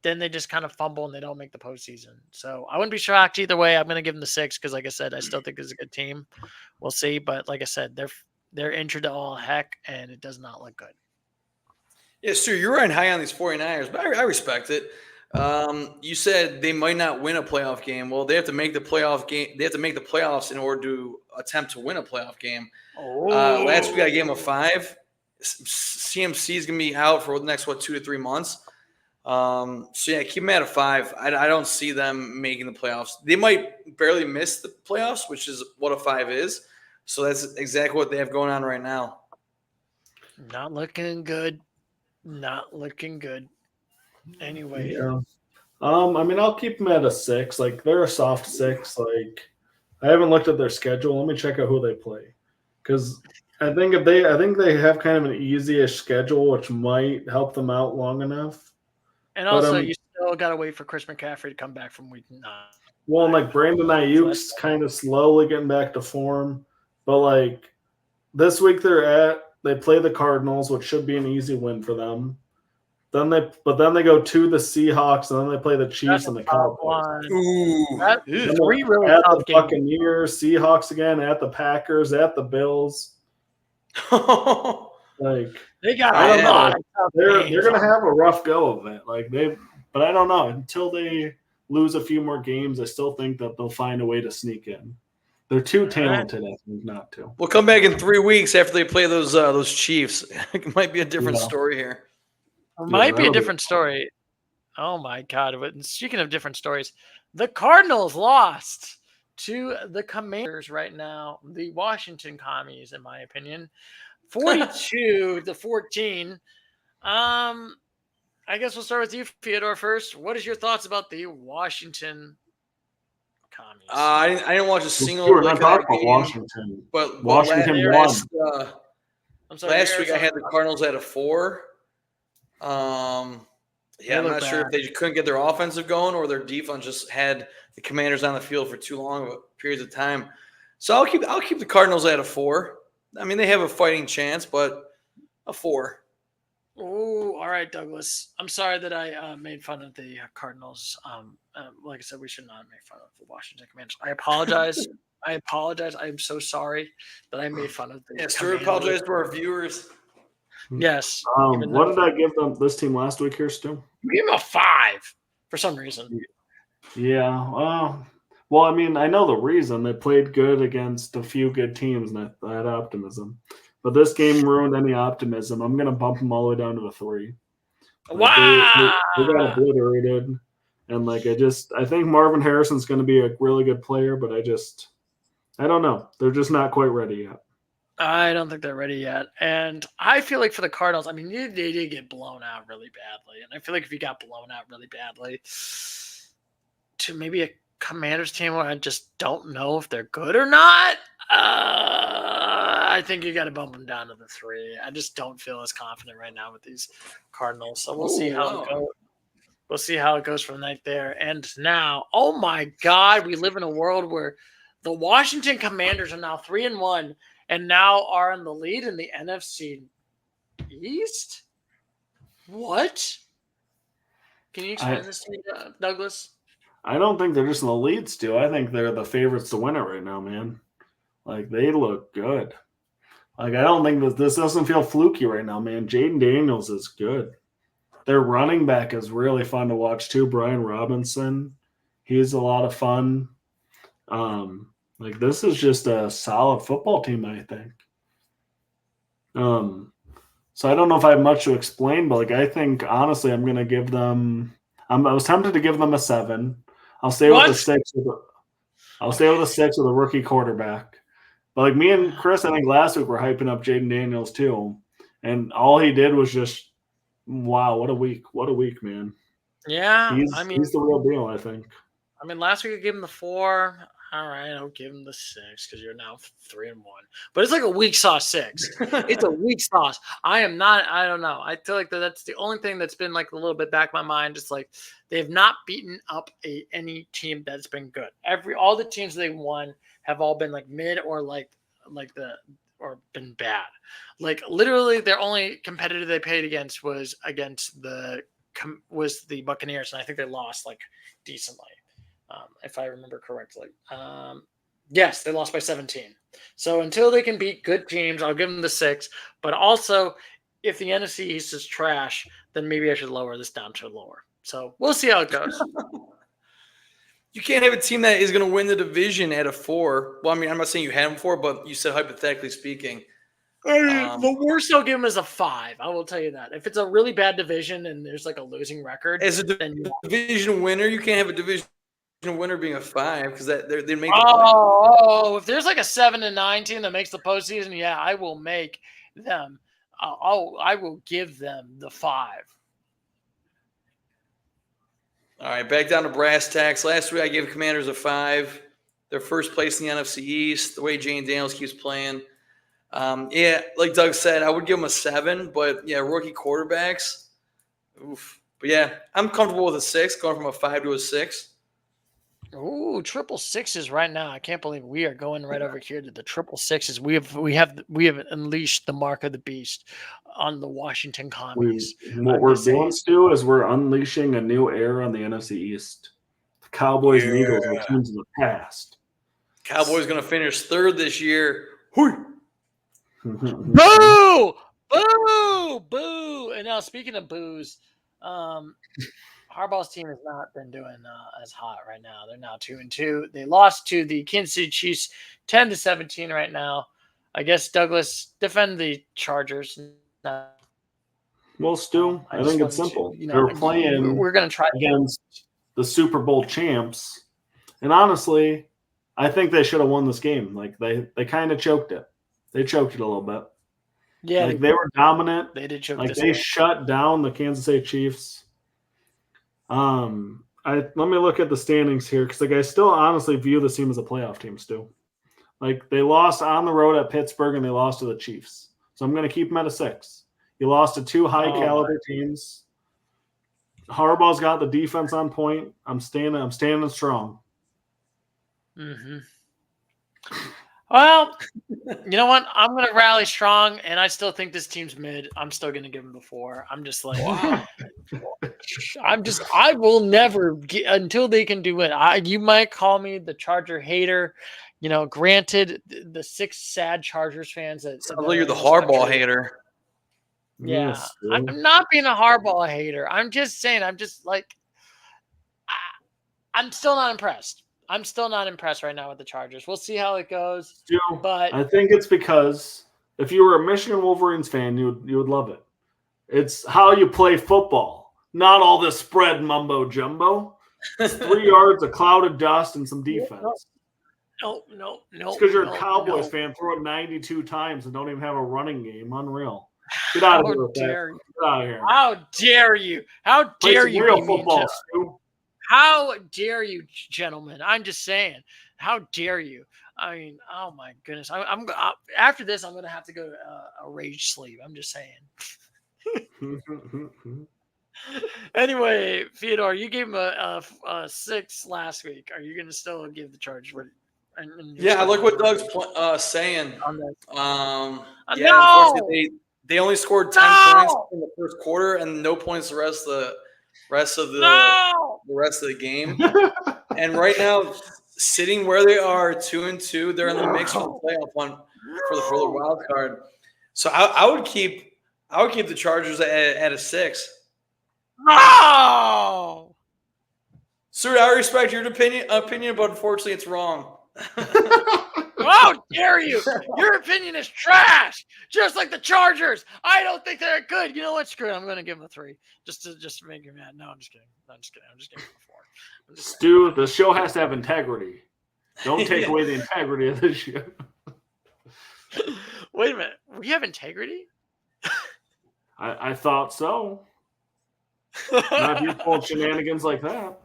then they just kind of fumble and they don't make the postseason. So I wouldn't be shocked either way. I'm going to give them the 6 because, like I said, I still think this is a good team. We'll see. But like I said, they're injured to all heck, and it does not look good. Yeah, Stu, you're riding high on these 49ers, but I respect it. You said they might not win a playoff game. Well, they have to make the playoff game. They have to make the playoffs in order to attempt to win a playoff game. Last week I gave them a 5. CMC is going to be out for the next 2 to 3 months. So yeah, keep them at a 5. I don't see them making the playoffs. They might barely miss the playoffs, which is what a 5 is. So that's exactly what they have going on right now. Not looking good. Not looking good. Anyway. Yeah. I mean, I'll keep them at a 6. Like, they're a soft 6. Like, I haven't looked at their schedule. Let me check out who they play, because I think they have kind of an easy-ish schedule, which might help them out long enough. And also, you still got to wait for Chris McCaffrey to come back from week 9. Well, and like Brandon Ayuk's kind of slowly getting back to form, but like this week they play the Cardinals, which should be an easy win for them. Then they go to the Seahawks, and then they play the Chiefs That's a and the tough Cowboys. one. Ooh. That- Ew. Three really At tough the games. Buccaneers, Seahawks again, at the Packers, at the Bills. Like They got I don't a know. lot of tough They're games. gonna have a rough go of it. But I don't know. Until they lose a few more games, I still think that they'll find a way to sneak in. They're too talented, I think, not to. We'll come back in 3 weeks after they play those Chiefs. It might be a different story here. It might be a that'll be- different story. Oh my God! But speaking of different stories, the Cardinals lost to the Commanders right now. The Washington Commies, in my opinion, 42-14. I guess we'll start with you, Fyodor, first. What is your thoughts about the Washington Commies? I didn't watch a single We're lick not of that talking about game. Washington. But Washington last I'm sorry, week I had the Cardinals at a 4. I'm not sure if they couldn't get their offensive going or their defense just had the Commanders on the field for too long of a period of time. So I'll keep the Cardinals at a 4. I mean, they have a fighting chance, but a 4. Oh, all right, Douglas. I'm sorry that I made fun of the Cardinals. Like I said, we should not make fun of the Washington Commanders. I apologize. I apologize. I'm so sorry that I made fun of the Yes, we Commanders. apologize to our viewers. Yes. What did I give them this team last week here, Stu? Give him a 5 for some reason. Yeah. Well, I mean, I know the reason. They played good against a few good teams, and I had optimism. But this game ruined any optimism. I'm going to bump them all the way down to a 3. Wow. They got obliterated. And I think Marvin Harrison's going to be a really good player, but I don't know. They're just not quite ready yet. I don't think they're ready yet. And I feel like for the Cardinals, I mean, they did get blown out really badly. And I feel like if you got blown out really badly to maybe a Commanders team where I just don't know if they're good or not, I think you got to bump them down to the 3. I just don't feel as confident right now with these Cardinals. So we'll see how it goes. We'll see how it goes from right there. And now, oh my God, we live in a world where the Washington Commanders are now 3-1 and now are in the lead in the NFC East. What? Can you explain this to me, Douglas? I don't think they're just in the lead, Stu. I think they're the favorites to win it right now, man. They look good. I don't think this doesn't feel fluky right now, man. Jaden Daniels is good. Their running back is really fun to watch too. Brian Robinson, he's a lot of fun. This is just a solid football team, I think. So I don't know if I have much to explain, but I think honestly, I'm gonna give them. I was tempted to give them a 7. I'll stay with a 6. I'll stay with a 6 with a rookie quarterback. But me and Chris, I think last week we're hyping up Jaden Daniels too, and all he did was just, wow, what a week, man. Yeah, he's the real deal, I think. I mean, last week I gave him the 4. All right, I'll give him the 6 because you're now 3-1. But it's like a weak sauce 6. It's a weak sauce. I don't know. I feel like that's the only thing that's been a little bit back of my mind. Just they've not beaten up any team that's been good. All the teams they won have all been mid or or been bad. Literally, their only competitor they played against was the Buccaneers, and I think they lost decently. If I remember correctly. Yes, they lost by 17. So until they can beat good teams, I'll give them the 6. But also, if the NFC East is trash, then maybe I should lower this down to lower. So we'll see how it goes. You can't have a team that is going to win the division at a 4. Well, I mean, I'm not saying you had them 4, but you said hypothetically speaking. The worst I'll give them is a 5. I will tell you that. If it's a really bad division and there's a losing record, as a division winner, you can't have a division winner being a 5 because they make the play. If there's a 7-9 team that makes the postseason, yeah, I will make them. I will give them the 5. All right, back down to brass tacks. Last week I gave Commanders a 5. They're first place in the NFC East. The way Jaden Daniels keeps playing, like Doug said, I would give them a 7. But yeah, rookie quarterbacks, oof. But yeah, I'm comfortable with a 6, going from a 5 to a 6. Ooh, triple sixes right now. I can't believe we are going right over here to the triple sixes. We have unleashed the mark of the beast on the Washington commies. What I'm we're just saying. doing, Stu, is we're unleashing a new era on the NFC East. The Cowboys and Eagles were teams of the past. Cowboys going to finish third this year. Hui. Boo! Boo! Boo! And now, speaking of boos, Harbaugh's team has not been doing as hot right now. They're now 2-2. They lost to the Kansas City Chiefs 10-17 right now. I guess Douglas defend the Chargers. Well, Stu, I think it's simple. They're playing We're going to try against the Super Bowl champs, and honestly, I think they should have won this game. Like they kind of choked it. They choked it a little bit. Yeah, like they were dominant. They did choke. Like this they game. shut down the Kansas City Chiefs. Let me look at the standings here because I still honestly view this team as a playoff team, Stu. Like they lost on the road at Pittsburgh and they lost to the Chiefs. So I'm going to keep them at a 6. You lost to 2 high caliber teams. Harbaugh's got the defense on point. I'm standing strong. Mm-hmm. Well, you know what? I'm going to rally strong, and I still think this team's mid. I'm still going to give them the 4. I'm just like, wow. I will never get until they can do it. You might call me the Charger hater. Granted, the 6 sad Chargers fans. Sounds like you're the Harbaugh hater. Yeah, Yes, I'm not being a Harbaugh hater. I'm just saying, I'm just like, I'm still not impressed. I'm still not impressed right now with the Chargers. We'll see how it goes. Stu, But I think it's because if you were a Michigan Wolverines fan, you would love it. It's how you play football, not all this spread mumbo jumbo. It's 3 yards, a cloud of dust, and some defense. No. It's because you're a Cowboys fan, throw it 92 times and don't even have a running game. Unreal. Get out of here with that. Get out of here. How dare you? How dare you? Real football, Stu. How dare you, gentlemen? I'm just saying. How dare you? I mean, oh my goodness. I'm after this, I'm going to have to go to a rage sleep. I'm just saying. Anyway, Theodore, you gave him a 6 last week. Are you going to still give the charge? Yeah, I like what Doug's saying. Unfortunately, they only scored 10 points in the first quarter and no points the rest of the game. And right now, sitting where they are, 2-2, they're in the mix for the playoff one for the wild card. So I would keep the Chargers at a 6. No. Sir, I respect your opinion, but unfortunately, it's wrong. How dare you? Your opinion is trash, just like the Chargers. I don't think they're good. You know what? Screw it. I'm going to give them a 3, just to make you mad. No, I'm just kidding. I'm just giving them a 4. Stu, the show has to have integrity. Don't take away the integrity of the show. Wait a minute. We have integrity? I thought so. Not if you pull shenanigans like that.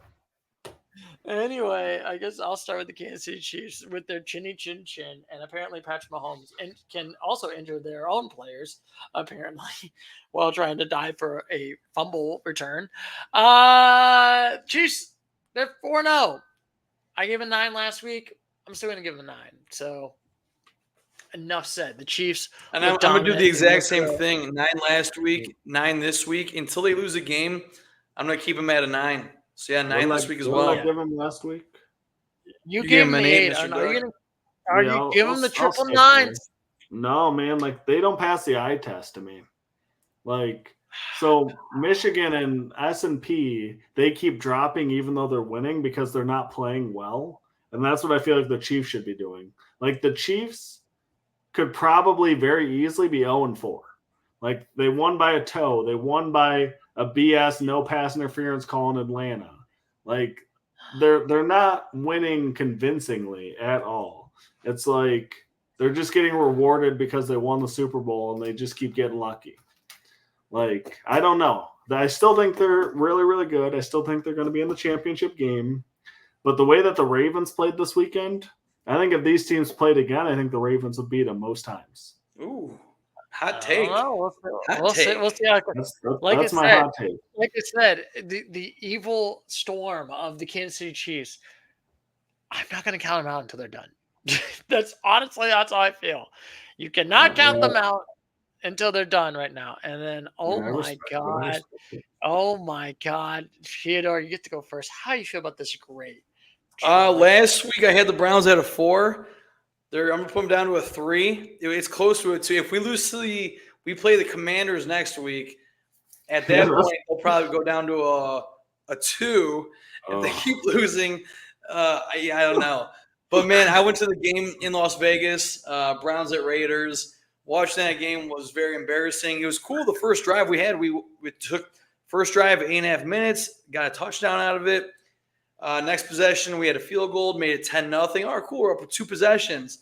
Anyway, I guess I'll start with the Kansas City Chiefs with their chinny chin, and apparently Patrick Mahomes can also injure their own players, apparently, while trying to dive for a fumble return. Chiefs, they're 4-0. I gave a 9 last week. I'm still going to give them a 9. So enough said. The Chiefs. And I'm going to do the exact same thing. 9 last week, 9 this week. Until they lose a game, I'm going to keep them at a 9. So, yeah, 9 this week as well. What did I give him last week? You gave him an 8. Are you giving them the triple 9s? No, man. Like, they don't pass the eye test to me. Like, so Michigan and S&P, they keep dropping even though they're winning because they're not playing well. And that's what I feel like the Chiefs should be doing. Like, the Chiefs could probably very easily be 0-4. Like, they won by a toe. They won by a BS no pass interference call in Atlanta. Like, they're not winning convincingly at all. It's like they're just getting rewarded because they won the Super Bowl and they just keep getting lucky. Like, I don't know. I still think they're really, really good. I still think they're going to be in the championship game. But the way that the Ravens played this weekend, I think if these teams played again, I think the Ravens would beat them most times. Ooh. Hot take. We'll see how it goes. That's my hot take. Like I said, the evil storm of the Kansas City Chiefs I'm not going to count them out until they're done. That's how I feel. You cannot count them out until they're done right now. And then, oh my God, Theodore, you get to go first. How do you feel about this grade? Last week I had the Browns at a 4. I'm gonna put them down to a 3. It's close to a 2. If we lose we play the Commanders next week. At that point, they'll probably go down to a 2. If they keep losing, I don't know. But man, I went to the game in Las Vegas, Browns at Raiders. Watching that game was very embarrassing. It was cool. The first drive we had, we took first drive 8.5 minutes, got a touchdown out of it. Next possession, we had a field goal, made it 10-0. All right, cool. We're up with 2 possessions.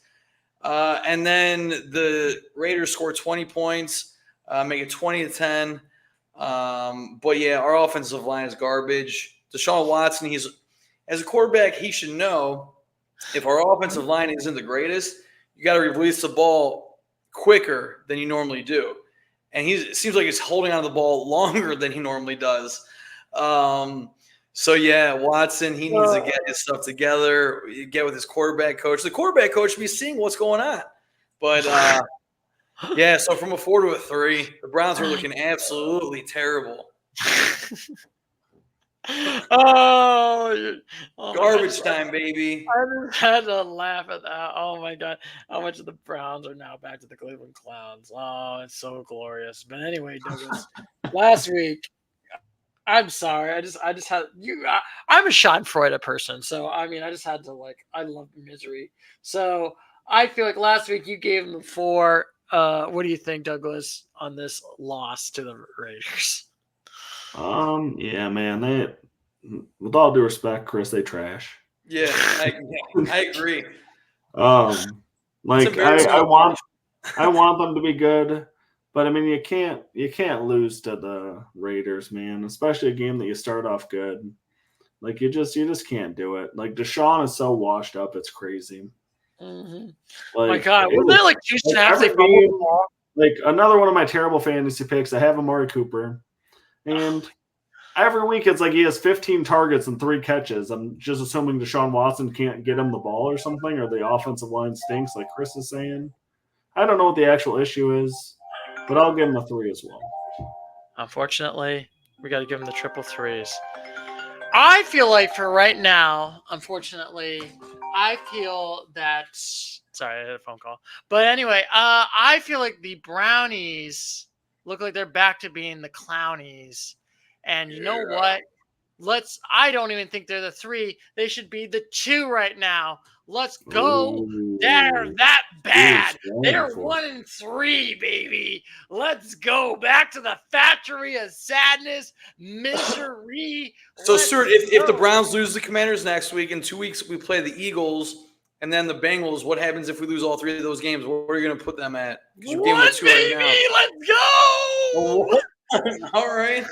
And then the Raiders scored 20 points, make it 20-10. But yeah, our offensive line is garbage. Deshaun Watson, as a quarterback, he should know if our offensive line isn't the greatest, you got to release the ball quicker than you normally do. And it seems like he's holding on to the ball longer than he normally does. So yeah, Watson, he needs to get his stuff together, get with his quarterback coach. The quarterback coach should be seeing what's going on. But yeah, so from a 4 to a 3, the Browns are looking absolutely terrible. Garbage time, baby. I just had to laugh at that. Oh my God, how much of the Browns are now back to the Cleveland Clowns? Oh, it's so glorious. But anyway, Douglas, last week, I'm sorry. I just had you. I'm a Schadenfreude person, so I mean, I just had to I love misery. So I feel like last week you gave them 4. What do you think, Douglas, on this loss to the Raiders? Yeah, man. They, with all due respect, Chris, they trash. Yeah, I agree. I want them to be good, but I mean you can't lose to the Raiders, man. Especially a game that you start off good. Like you just can't do it. Like Deshaun is so washed up, it's crazy. Mm-hmm. Like, my God, wasn't there like 2 snaps they fumbled the ball? Like another one of my terrible fantasy picks. I have Amari Cooper, and every week it's like he has 15 targets and 3 catches. I'm just assuming Deshaun Watson can't get him the ball or something, or the offensive line stinks, like Chris is saying. I don't know what the actual issue is, but I'll give him a 3 as well. Unfortunately, we got to give him the triple 3s. I feel like for right now, unfortunately, I feel that. Sorry, I had a phone call. But anyway, I feel like the Brownies look like they're back to being the Clownies. And you know what? I don't even think they're the 3. They should be the 2 right now. Let's go. Ooh. They're that bad. Ooh, They're 1-3, baby. Let's go back to the factory of sadness, misery. So, Stuart, if the Browns lose the Commanders next week, in 2 weeks we play the Eagles and then the Bengals, what happens if we lose all 3 of those games? What are you going to put them at? One, baby. Let's go. All right.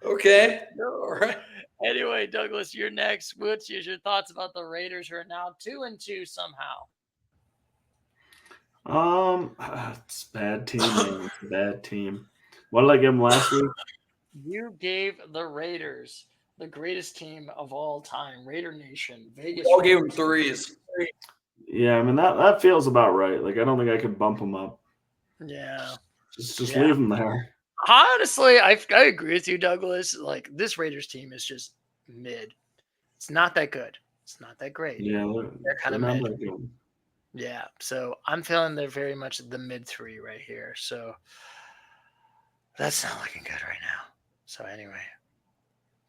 Okay. All right. Anyway, Douglas, you're next. What's your thoughts about the Raiders, who are now 2-2 somehow? It's a bad team, man. It's a bad team. What did I give them last week? You gave the Raiders the greatest team of all time, Raider Nation. Vegas. We all gave them 3s. Yeah, I mean that feels about right. Like I don't think I could bump them up. Yeah. Just leave them there. Honestly, I agree with you, Douglas. Like this Raiders team is just mid. It's not that good. It's not that great. Yeah, they're kind of mid. That good. Yeah, so I'm feeling they're very much the mid-3 right here. So that's not looking good right now. So anyway,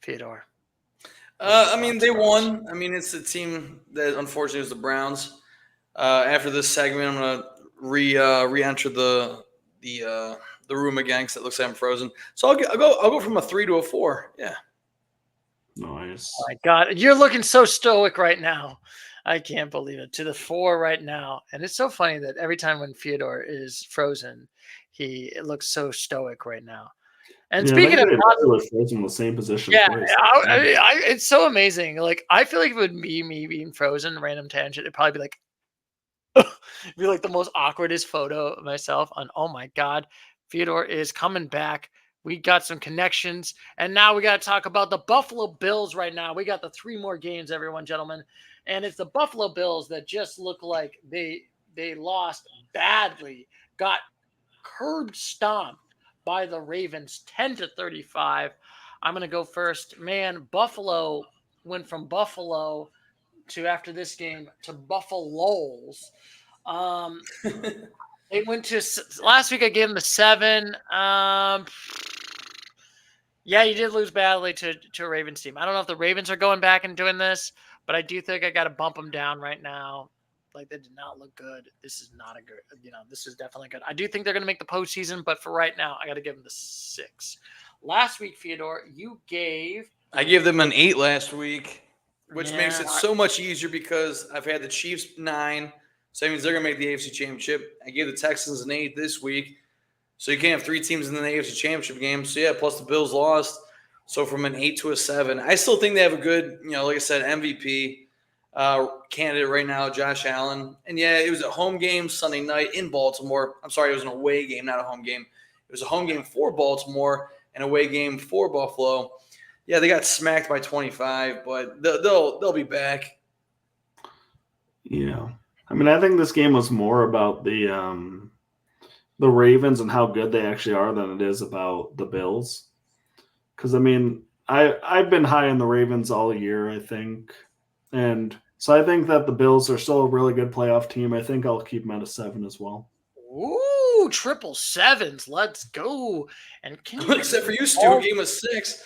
Theodore. I mean, they won. I mean, it's the team that unfortunately was the Browns. After this segment, I'm gonna re-enter the room again because it looks like I'm frozen. So I'll go from a 3 to a 4. Yeah. Nice. Oh my God, you're looking so stoic right now. I can't believe it. To the 4 right now, and it's so funny that every time when Theodore is frozen, it looks so stoic right now. And speaking of frozen in the same position. Yeah, it's so amazing. Like I feel like it would be me being frozen, random tangent. It'd probably be like, be like the most awkwardest photo of myself on. Oh my God, Theodore is coming back. We got some connections, and now we got to talk about the Buffalo Bills right now. We got the 3 more games, everyone, gentlemen. And it's the Buffalo Bills that just look like they lost badly, got curb stomped by the Ravens 10-35. I'm going to go first. Man, Buffalo went from Buffalo to, after this game, to Buffaloes. They went to last week. I gave them the 7. Yeah, you did lose badly to a Ravens team. I don't know if the Ravens are going back and doing this, but I do think I got to bump them down right now. Like, they did not look good. This is not a good, this is definitely good. I do think they're going to make the postseason, but for right now, I got to give them the 6. Last week, Fyodor, I gave them an 8 last week, which makes it so much easier because I've had the Chiefs 9, so that means they're going to make the AFC Championship. I gave the Texans an 8 this week, so you can't have 3 teams in the AFC Championship game. So, yeah, plus the Bills lost. So, from an 8 to a 7. I still think they have a good, like I said, MVP candidate right now, Josh Allen. And, yeah, it was a home game Sunday night in Baltimore. I'm sorry, it was an away game, not a home game. It was a home game for Baltimore and away game for Buffalo. Yeah, they got smacked by 25, but they'll be back. Yeah. I mean, I think this game was more about the Ravens and how good they actually are than it is about the Bills. Because, I mean, I've been high on the Ravens all year, I think. And so I think that the Bills are still a really good playoff team. I think I'll keep them at a 7 as well. Ooh, 777s. Let's go. And can you except for you, Stu, game of 6.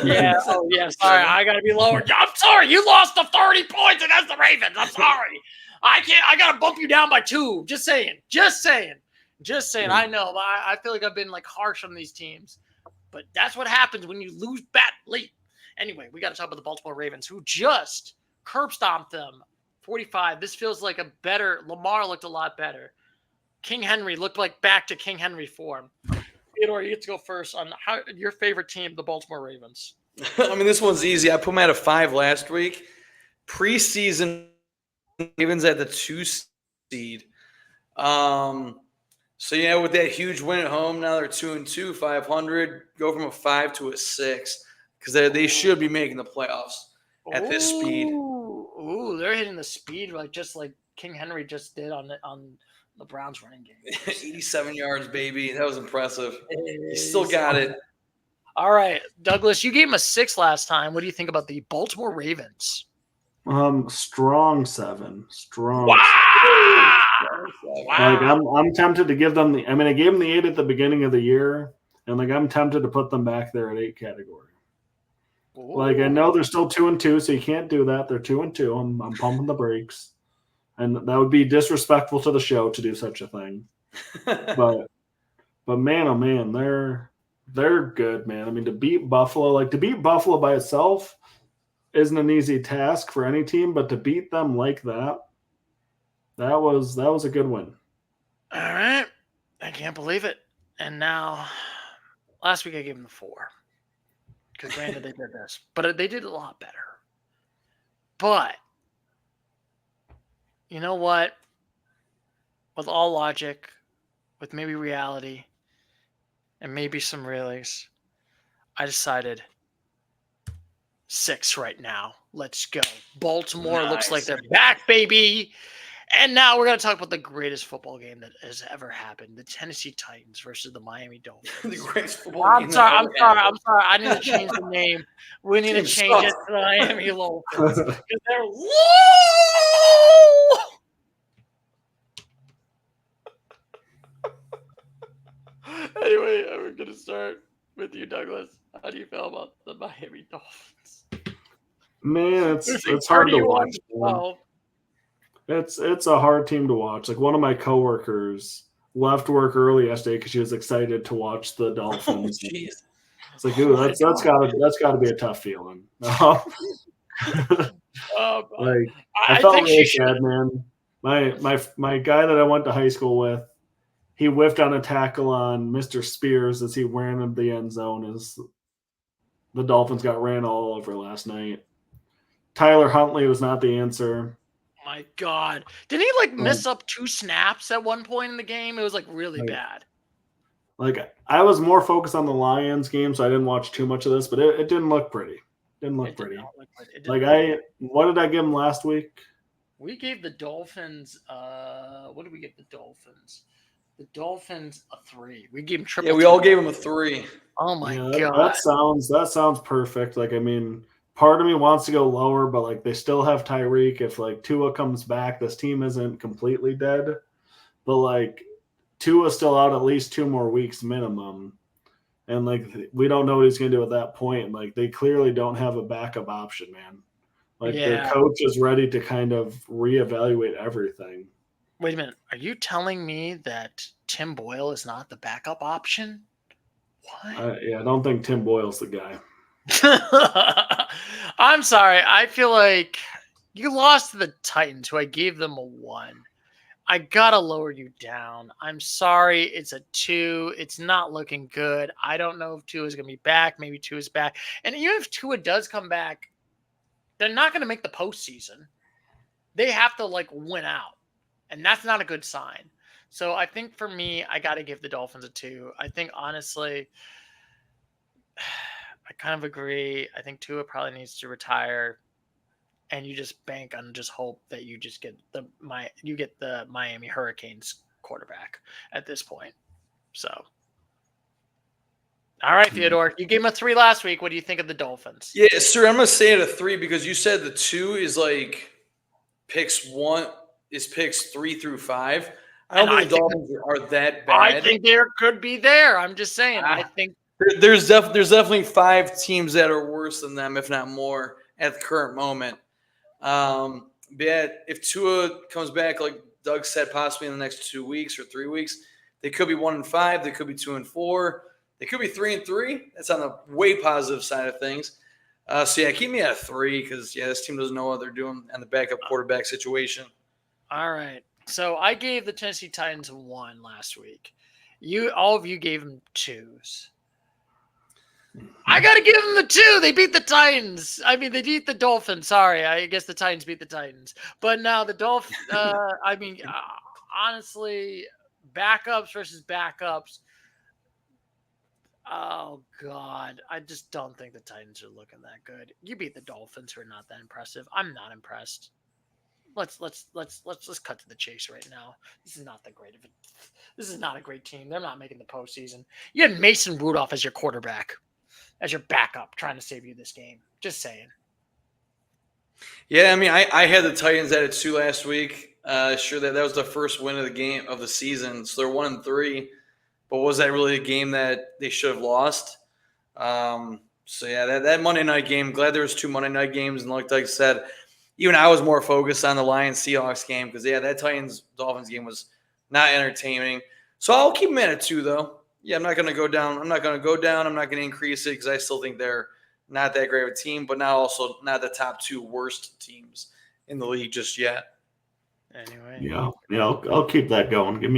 Yeah. Oh, yeah. Sorry, I got to be lower. I'm sorry. You lost the 30 points against the Ravens. I'm sorry. I got to bump you down by 2. Just saying. I know. I feel like I've been harsh on these teams, but that's what happens when you lose badly. Anyway, we got to talk about the Baltimore Ravens, who just curb stomped them 45. This feels like a better. Lamar looked a lot better. King Henry looked like back to King Henry form. Theodore, you get to go first on your favorite team, the Baltimore Ravens. I mean, this one's easy. I put them at a 5 last week. Preseason Ravens at the 2 seed. So, yeah, with that huge win at home, now they're 2-2, 500. Go from a 5 to a 6 because they should be making the playoffs at this speed. Ooh, they're hitting the speed just like King Henry just did on the Browns running game. 87 yards, baby. That was impressive. He still got it. All right, Douglas, you gave him a 6 last time. What do you think about the Baltimore Ravens? Strong 7. Strong. Wow! Like I'm tempted to give them I gave them the 8 at the beginning of the year, and I'm tempted to put them back there at 8 category. Ooh. I know they're still 2-2, so you can't do that. They're 2-2. I'm pumping the brakes. And that would be disrespectful to the show to do such a thing. but man, oh man, they're good, man. I mean, to beat Buffalo by itself isn't an easy task for any team, but to beat them like that was a good win. All right. I can't believe it. And now, last week I gave them the 4. Because granted they did this. But they did a lot better. But you know what? With all logic, with maybe reality, and maybe some reallys, I decided 6 right now. Let's go. Baltimore looks like they're back, baby. And now we're going to talk about the greatest football game that has ever happened. The Tennessee Titans versus the Miami Dolphins. The greatest football game. I'm sorry. I need to change the name. We need to change it to the Miami Dolphins. Because they're low. Anyway, we're going to start with you, Douglas. How do you feel about the Miami Dolphins? Man, it's hard to watch. It's a hard team to watch. One of my coworkers left work early yesterday because she was excited to watch the Dolphins. Oh, jeez. It's ooh, that's gotta be a tough feeling. I felt really sad, man. My guy that I went to high school with, he whiffed on a tackle on Mr. Spears as he ran into the end zone as the Dolphins got ran all over last night. Tyler Huntley was not the answer. My God. Didn't he miss up 2 snaps at one point in the game? It was really bad. I was more focused on the Lions game, so I didn't watch too much of this, but it didn't look pretty. Didn't look It did pretty. not look good. It did Like not. what did I give them last week? We gave the Dolphins. What did we give the Dolphins? The Dolphins a 3. We gave them triple. Yeah, we all 3. gave him a 3. Oh my Yeah, god! that sounds perfect. Like, I mean, part of me wants to go lower, but like they still have Tyreek. If like Tua comes back, this team isn't completely dead. But like Tua's still out at least 2 more weeks minimum. And like we don't know what he's gonna do at that point. Like they clearly don't have a backup option, man. Like their Yeah. coach is ready to kind of reevaluate everything. Wait a minute. Are you telling me that Tim Boyle is not the backup option? What? I don't think Tim Boyle's the guy. I'm sorry. I feel like you lost to the Titans, who I gave them a 1. I gotta lower you down. I'm sorry. It's a 2. It's not looking good. I don't know if Tua is gonna be back. Maybe Tua is back. And even if Tua does come back, they're not gonna make the postseason. They have to like win out. And that's not a good sign. So I think for me, I got to give the Dolphins a 2. I think, honestly, I kind of agree. I think Tua probably needs to retire. And you just bank on just hope that you just get the Miami Hurricanes quarterback at this point. So, all right, Theodore, you gave him a 3 last week. What do you think of the Dolphins? Yeah, sir, I'm going to say it a 3 because you said the 2 is like picks 3 through 5. I don't think the Dolphins are that bad. I think there could be there. I'm just saying. I think there's definitely 5 teams that are worse than them, if not more, at the current moment. But yeah, if Tua comes back, like Doug said, possibly in the next 2 weeks or 3 weeks, they could be 1-5. They could be 2-4. They could be 3-3. That's on the way positive side of things. So yeah, keep me at a 3 because this team doesn't know what they're doing on the backup quarterback situation. All right. So I gave the Tennessee Titans a 1 last week. All of you gave them 2s. I got to give them the 2. They beat the Titans. I mean, they beat the Dolphins. Sorry. I guess the Titans beat the Titans. But now the Dolphins, honestly, backups versus backups. Oh, God. I just don't think the Titans are looking that good. You beat the Dolphins, who are not that impressive. I'm not impressed. Let's cut to the chase right now. This is not that great of it. This is not a great team. They're not making the postseason. You had Mason Rudolph as your quarterback, as your backup, trying to save you this game. Just saying. Yeah, I mean, I had the Titans at a 2 last week. Sure, that was the first win of the game of the season, so they're 1-3. But was that really a game that they should have lost? So yeah, that Monday night game. Glad there was 2 Monday night games, and like Doug said, even I was more focused on the Lions-Seahawks game because, that Titans-Dolphins game was not entertaining. So I'll keep them at a 2, though. Yeah, I'm not going to go down. I'm not going to increase it because I still think they're not that great of a team, but also not the top 2 worst teams in the league just yet. Anyway. Yeah, I'll keep that going. Keep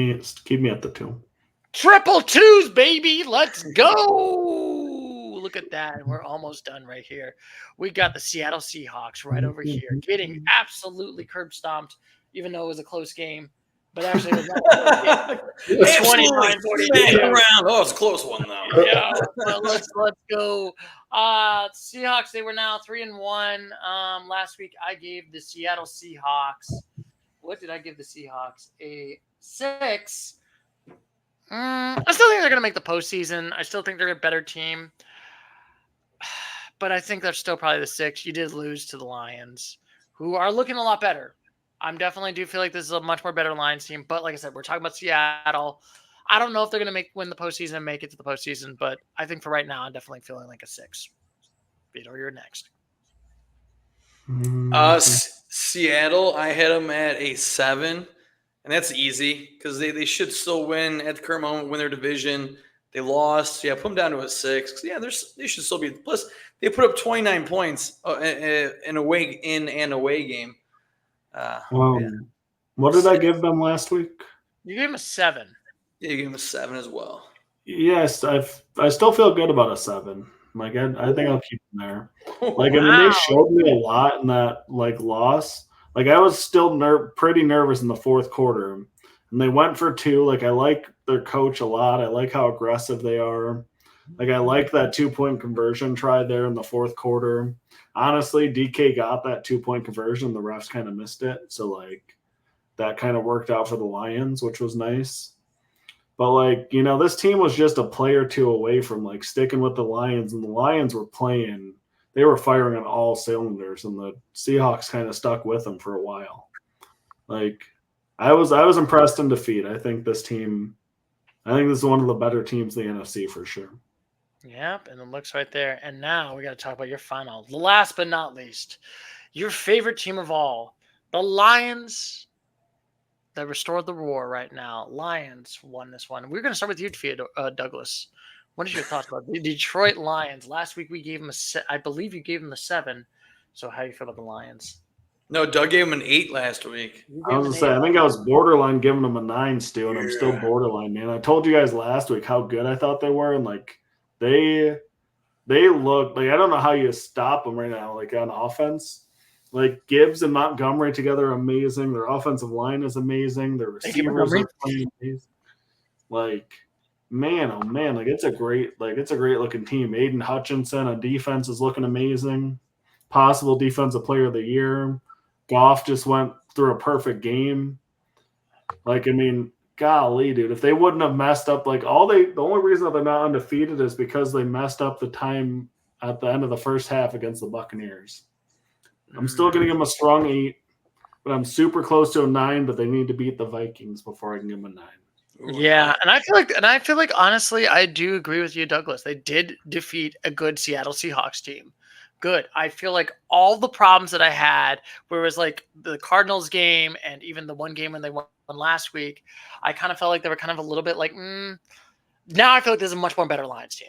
me at the 2. Triple 2s, baby. Let's go. Look at that. We're almost done right here. We got the Seattle Seahawks right over here, getting absolutely curb stomped, even though it was a close game. But actually, it was not 29-42. Oh, it's a close one, though. Yeah. Let's go. Seahawks, they were now 3-1. Last week, I gave the Seattle Seahawks. What did I give the Seahawks? A 6. I still think they're going to make the postseason. I still think they're a better team. But I think they're still probably the 6. You did lose to the Lions, who are looking a lot better. I definitely do feel like this is a much more better Lions team. But like I said, we're talking about Seattle. I don't know if they're going to win the postseason and make it to the postseason. But I think for right now, I'm definitely feeling like a 6. Vito, you're next. Seattle, I had them at a 7. And that's easy because they should still win at the current moment, win their division. They lost. Yeah, put them down to a 6. Yeah, they should still be. Plus, they put up 29 points in an away game. What did I give them last week? You gave them a 7. Yeah, you gave them a 7 as well. Yes, I still feel good about a 7. Like I think I'll keep them there. Like I mean, they showed me a lot in that loss. Like I was still pretty nervous in the fourth quarter, and they went for 2. Like I like their coach a lot. I like how aggressive they are. Like, I like that 2-point conversion try there in the fourth quarter. Honestly, DK got that 2-point conversion. The refs kind of missed it. So, like, that kind of worked out for the Lions, which was nice. But, like, this team was just a play or two away from, like, sticking with the Lions. And the Lions were playing – they were firing on all cylinders. And the Seahawks kind of stuck with them for a while. Like, I was impressed in defeat. I think this is one of the better teams in the NFC for sure. Yep, and it looks right there. And now we got to talk about your final. Last but not least, your favorite team of all, the Lions that restored the roar right now. Lions won this one. We're going to start with you, Douglas. What is your thoughts about the Detroit Lions? Last week we gave them I believe you gave them a 7. So how do you feel about the Lions? No, Doug gave him an 8 last week. I was going to say, I think I was borderline giving them a 9, Stu, and I'm still borderline, man. I told you guys last week how good I thought they were, and, like, they look like, I don't know how you stop them right now, like, on offense. Like, Gibbs and Montgomery together are amazing. Their offensive line is amazing. Their receivers are playing amazing. Like, man, oh man, like, it's a great looking team. Aiden Hutchinson on defense is looking amazing. Possible defensive player of the year. Goff just went through a perfect game. Like, I mean, golly, dude, if they wouldn't have messed up, like, the only reason that they're not undefeated is because they messed up the time at the end of the first half against the Buccaneers. I'm still going to give them a strong 8, but I'm super close to a 9, but they need to beat the Vikings before I can give them a 9. Yeah, and I feel like honestly, I do agree with you, Douglas. They did defeat a good Seattle Seahawks team. Good. I feel like all the problems that I had, where it was like the Cardinals game and even the one game when they won last week, I kind of felt like they were kind of a little bit like, now I feel like this is a much more better Lions team.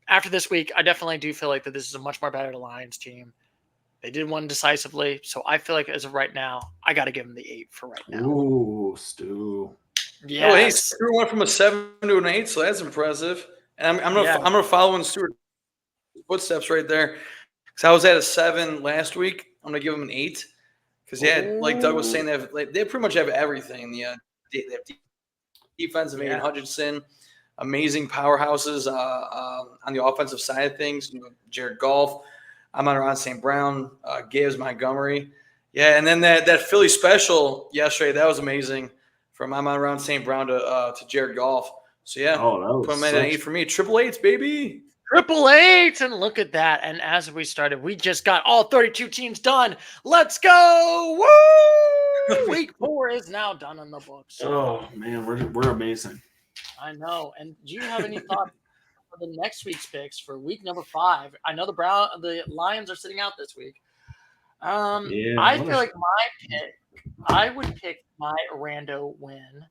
After this week, I definitely do feel like that this is a much more better Lions team. They did one decisively, so I feel like as of right now, I got to give them the 8 for right now. Ooh, Stu. Yeah. Oh, hey, Stuart went from a 7 to an 8, so that's impressive. And I'm gonna follow in Stuart's footsteps right there. Because I was at a 7 last week. I'm going to give them an 8. Because, like Doug was saying, they pretty much have everything. They have defensive, Aiden Hutchinson, amazing powerhouses on the offensive side of things. Jared Goff, Amon-Ra St. Brown, Gibbs, Montgomery. Yeah, and then that Philly special yesterday, that was amazing. From Amon-Ra St. Brown to Jared Goff. So, yeah, put them at an 8 for me. 888s, baby. 888, and look at that. And as we started, we just got all 32 teams done. Let's go! Woo! Week 4 is now done on the books. Oh man, we're amazing. I know. And do you have any thoughts for the next week's picks for week number 5? I know the Lions are sitting out this week. I feel like I would pick my rando win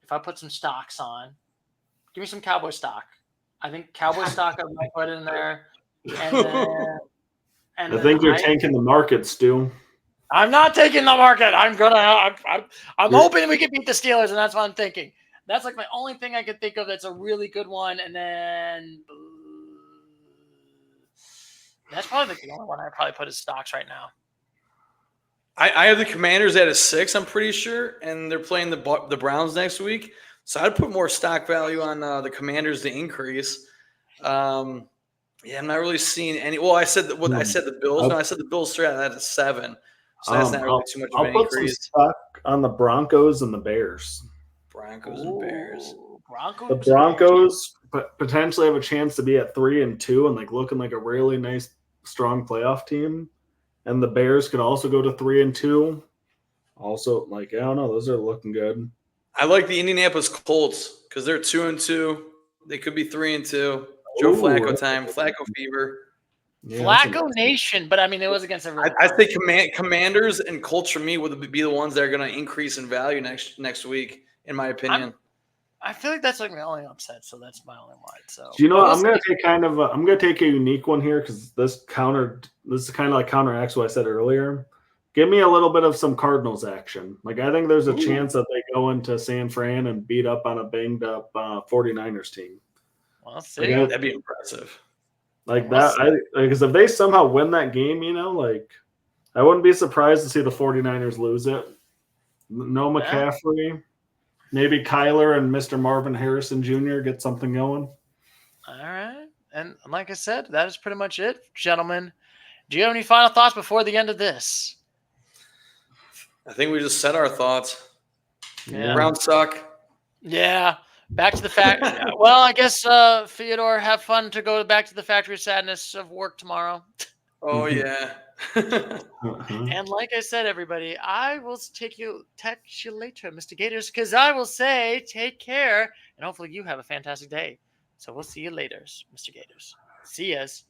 if I put some stocks on. Give me some Cowboy stock. I think Cowboy stock I might put in there. And I think you're tanking the market, Stu. I'm not taking the market. I'm hoping we can beat the Steelers, and that's what I'm thinking. That's like my only thing I could think of that's a really good one. And then that's probably the only one I probably put as stocks right now. I have the Commanders at a 6, I'm pretty sure, and they're playing the Browns next week. So I'd put more stock value on the Commanders to increase. I'm not really seeing any. Well, I said I said the Bills. No, I said the Bills straight out at a 7. So that's not really too much of an increase. I'll put some stock on the Broncos and the Bears. And Bears. The Broncos potentially have a chance to be at 3-2 and like looking like a really nice, strong playoff team. And the Bears could also go to 3-2. Also, like, I don't know, those are looking good. I like the Indianapolis Colts because they're 2-2. They could be 3-2. Joe Flacco time, Flacco fever. Yeah, Flacco Nation, but I mean, it was against everyone. I think Commanders and Colts for me would be the ones that are going to increase in value next week, in my opinion. I feel like that's like my only upset, so that's my only one. So you know what? I'm gonna take a unique one here because this kind of like counteracts what I said earlier. Give me a little bit of some Cardinals action. Like, I think there's a chance that they go into San Fran and beat up on a banged-up 49ers team. Well, see. That'd be impressive. Like that, because if they somehow win that game, like, I wouldn't be surprised to see the 49ers lose it. No McCaffrey. Maybe Kyler and Mr. Marvin Harrison Jr. get something going. All right. And like I said, that is pretty much it, gentlemen. Do you have any final thoughts before the end of this? I think we just said our thoughts. Yeah. Browns suck. Yeah. Back to the fact. Well, I guess Theodore, have fun to go back to the factory of sadness of work tomorrow. Oh Mhm. yeah. And like I said, everybody, I will text you later, Mr. Gators, because I will say take care, and hopefully you have a fantastic day. So we'll see you later, Mr. Gators. See yas.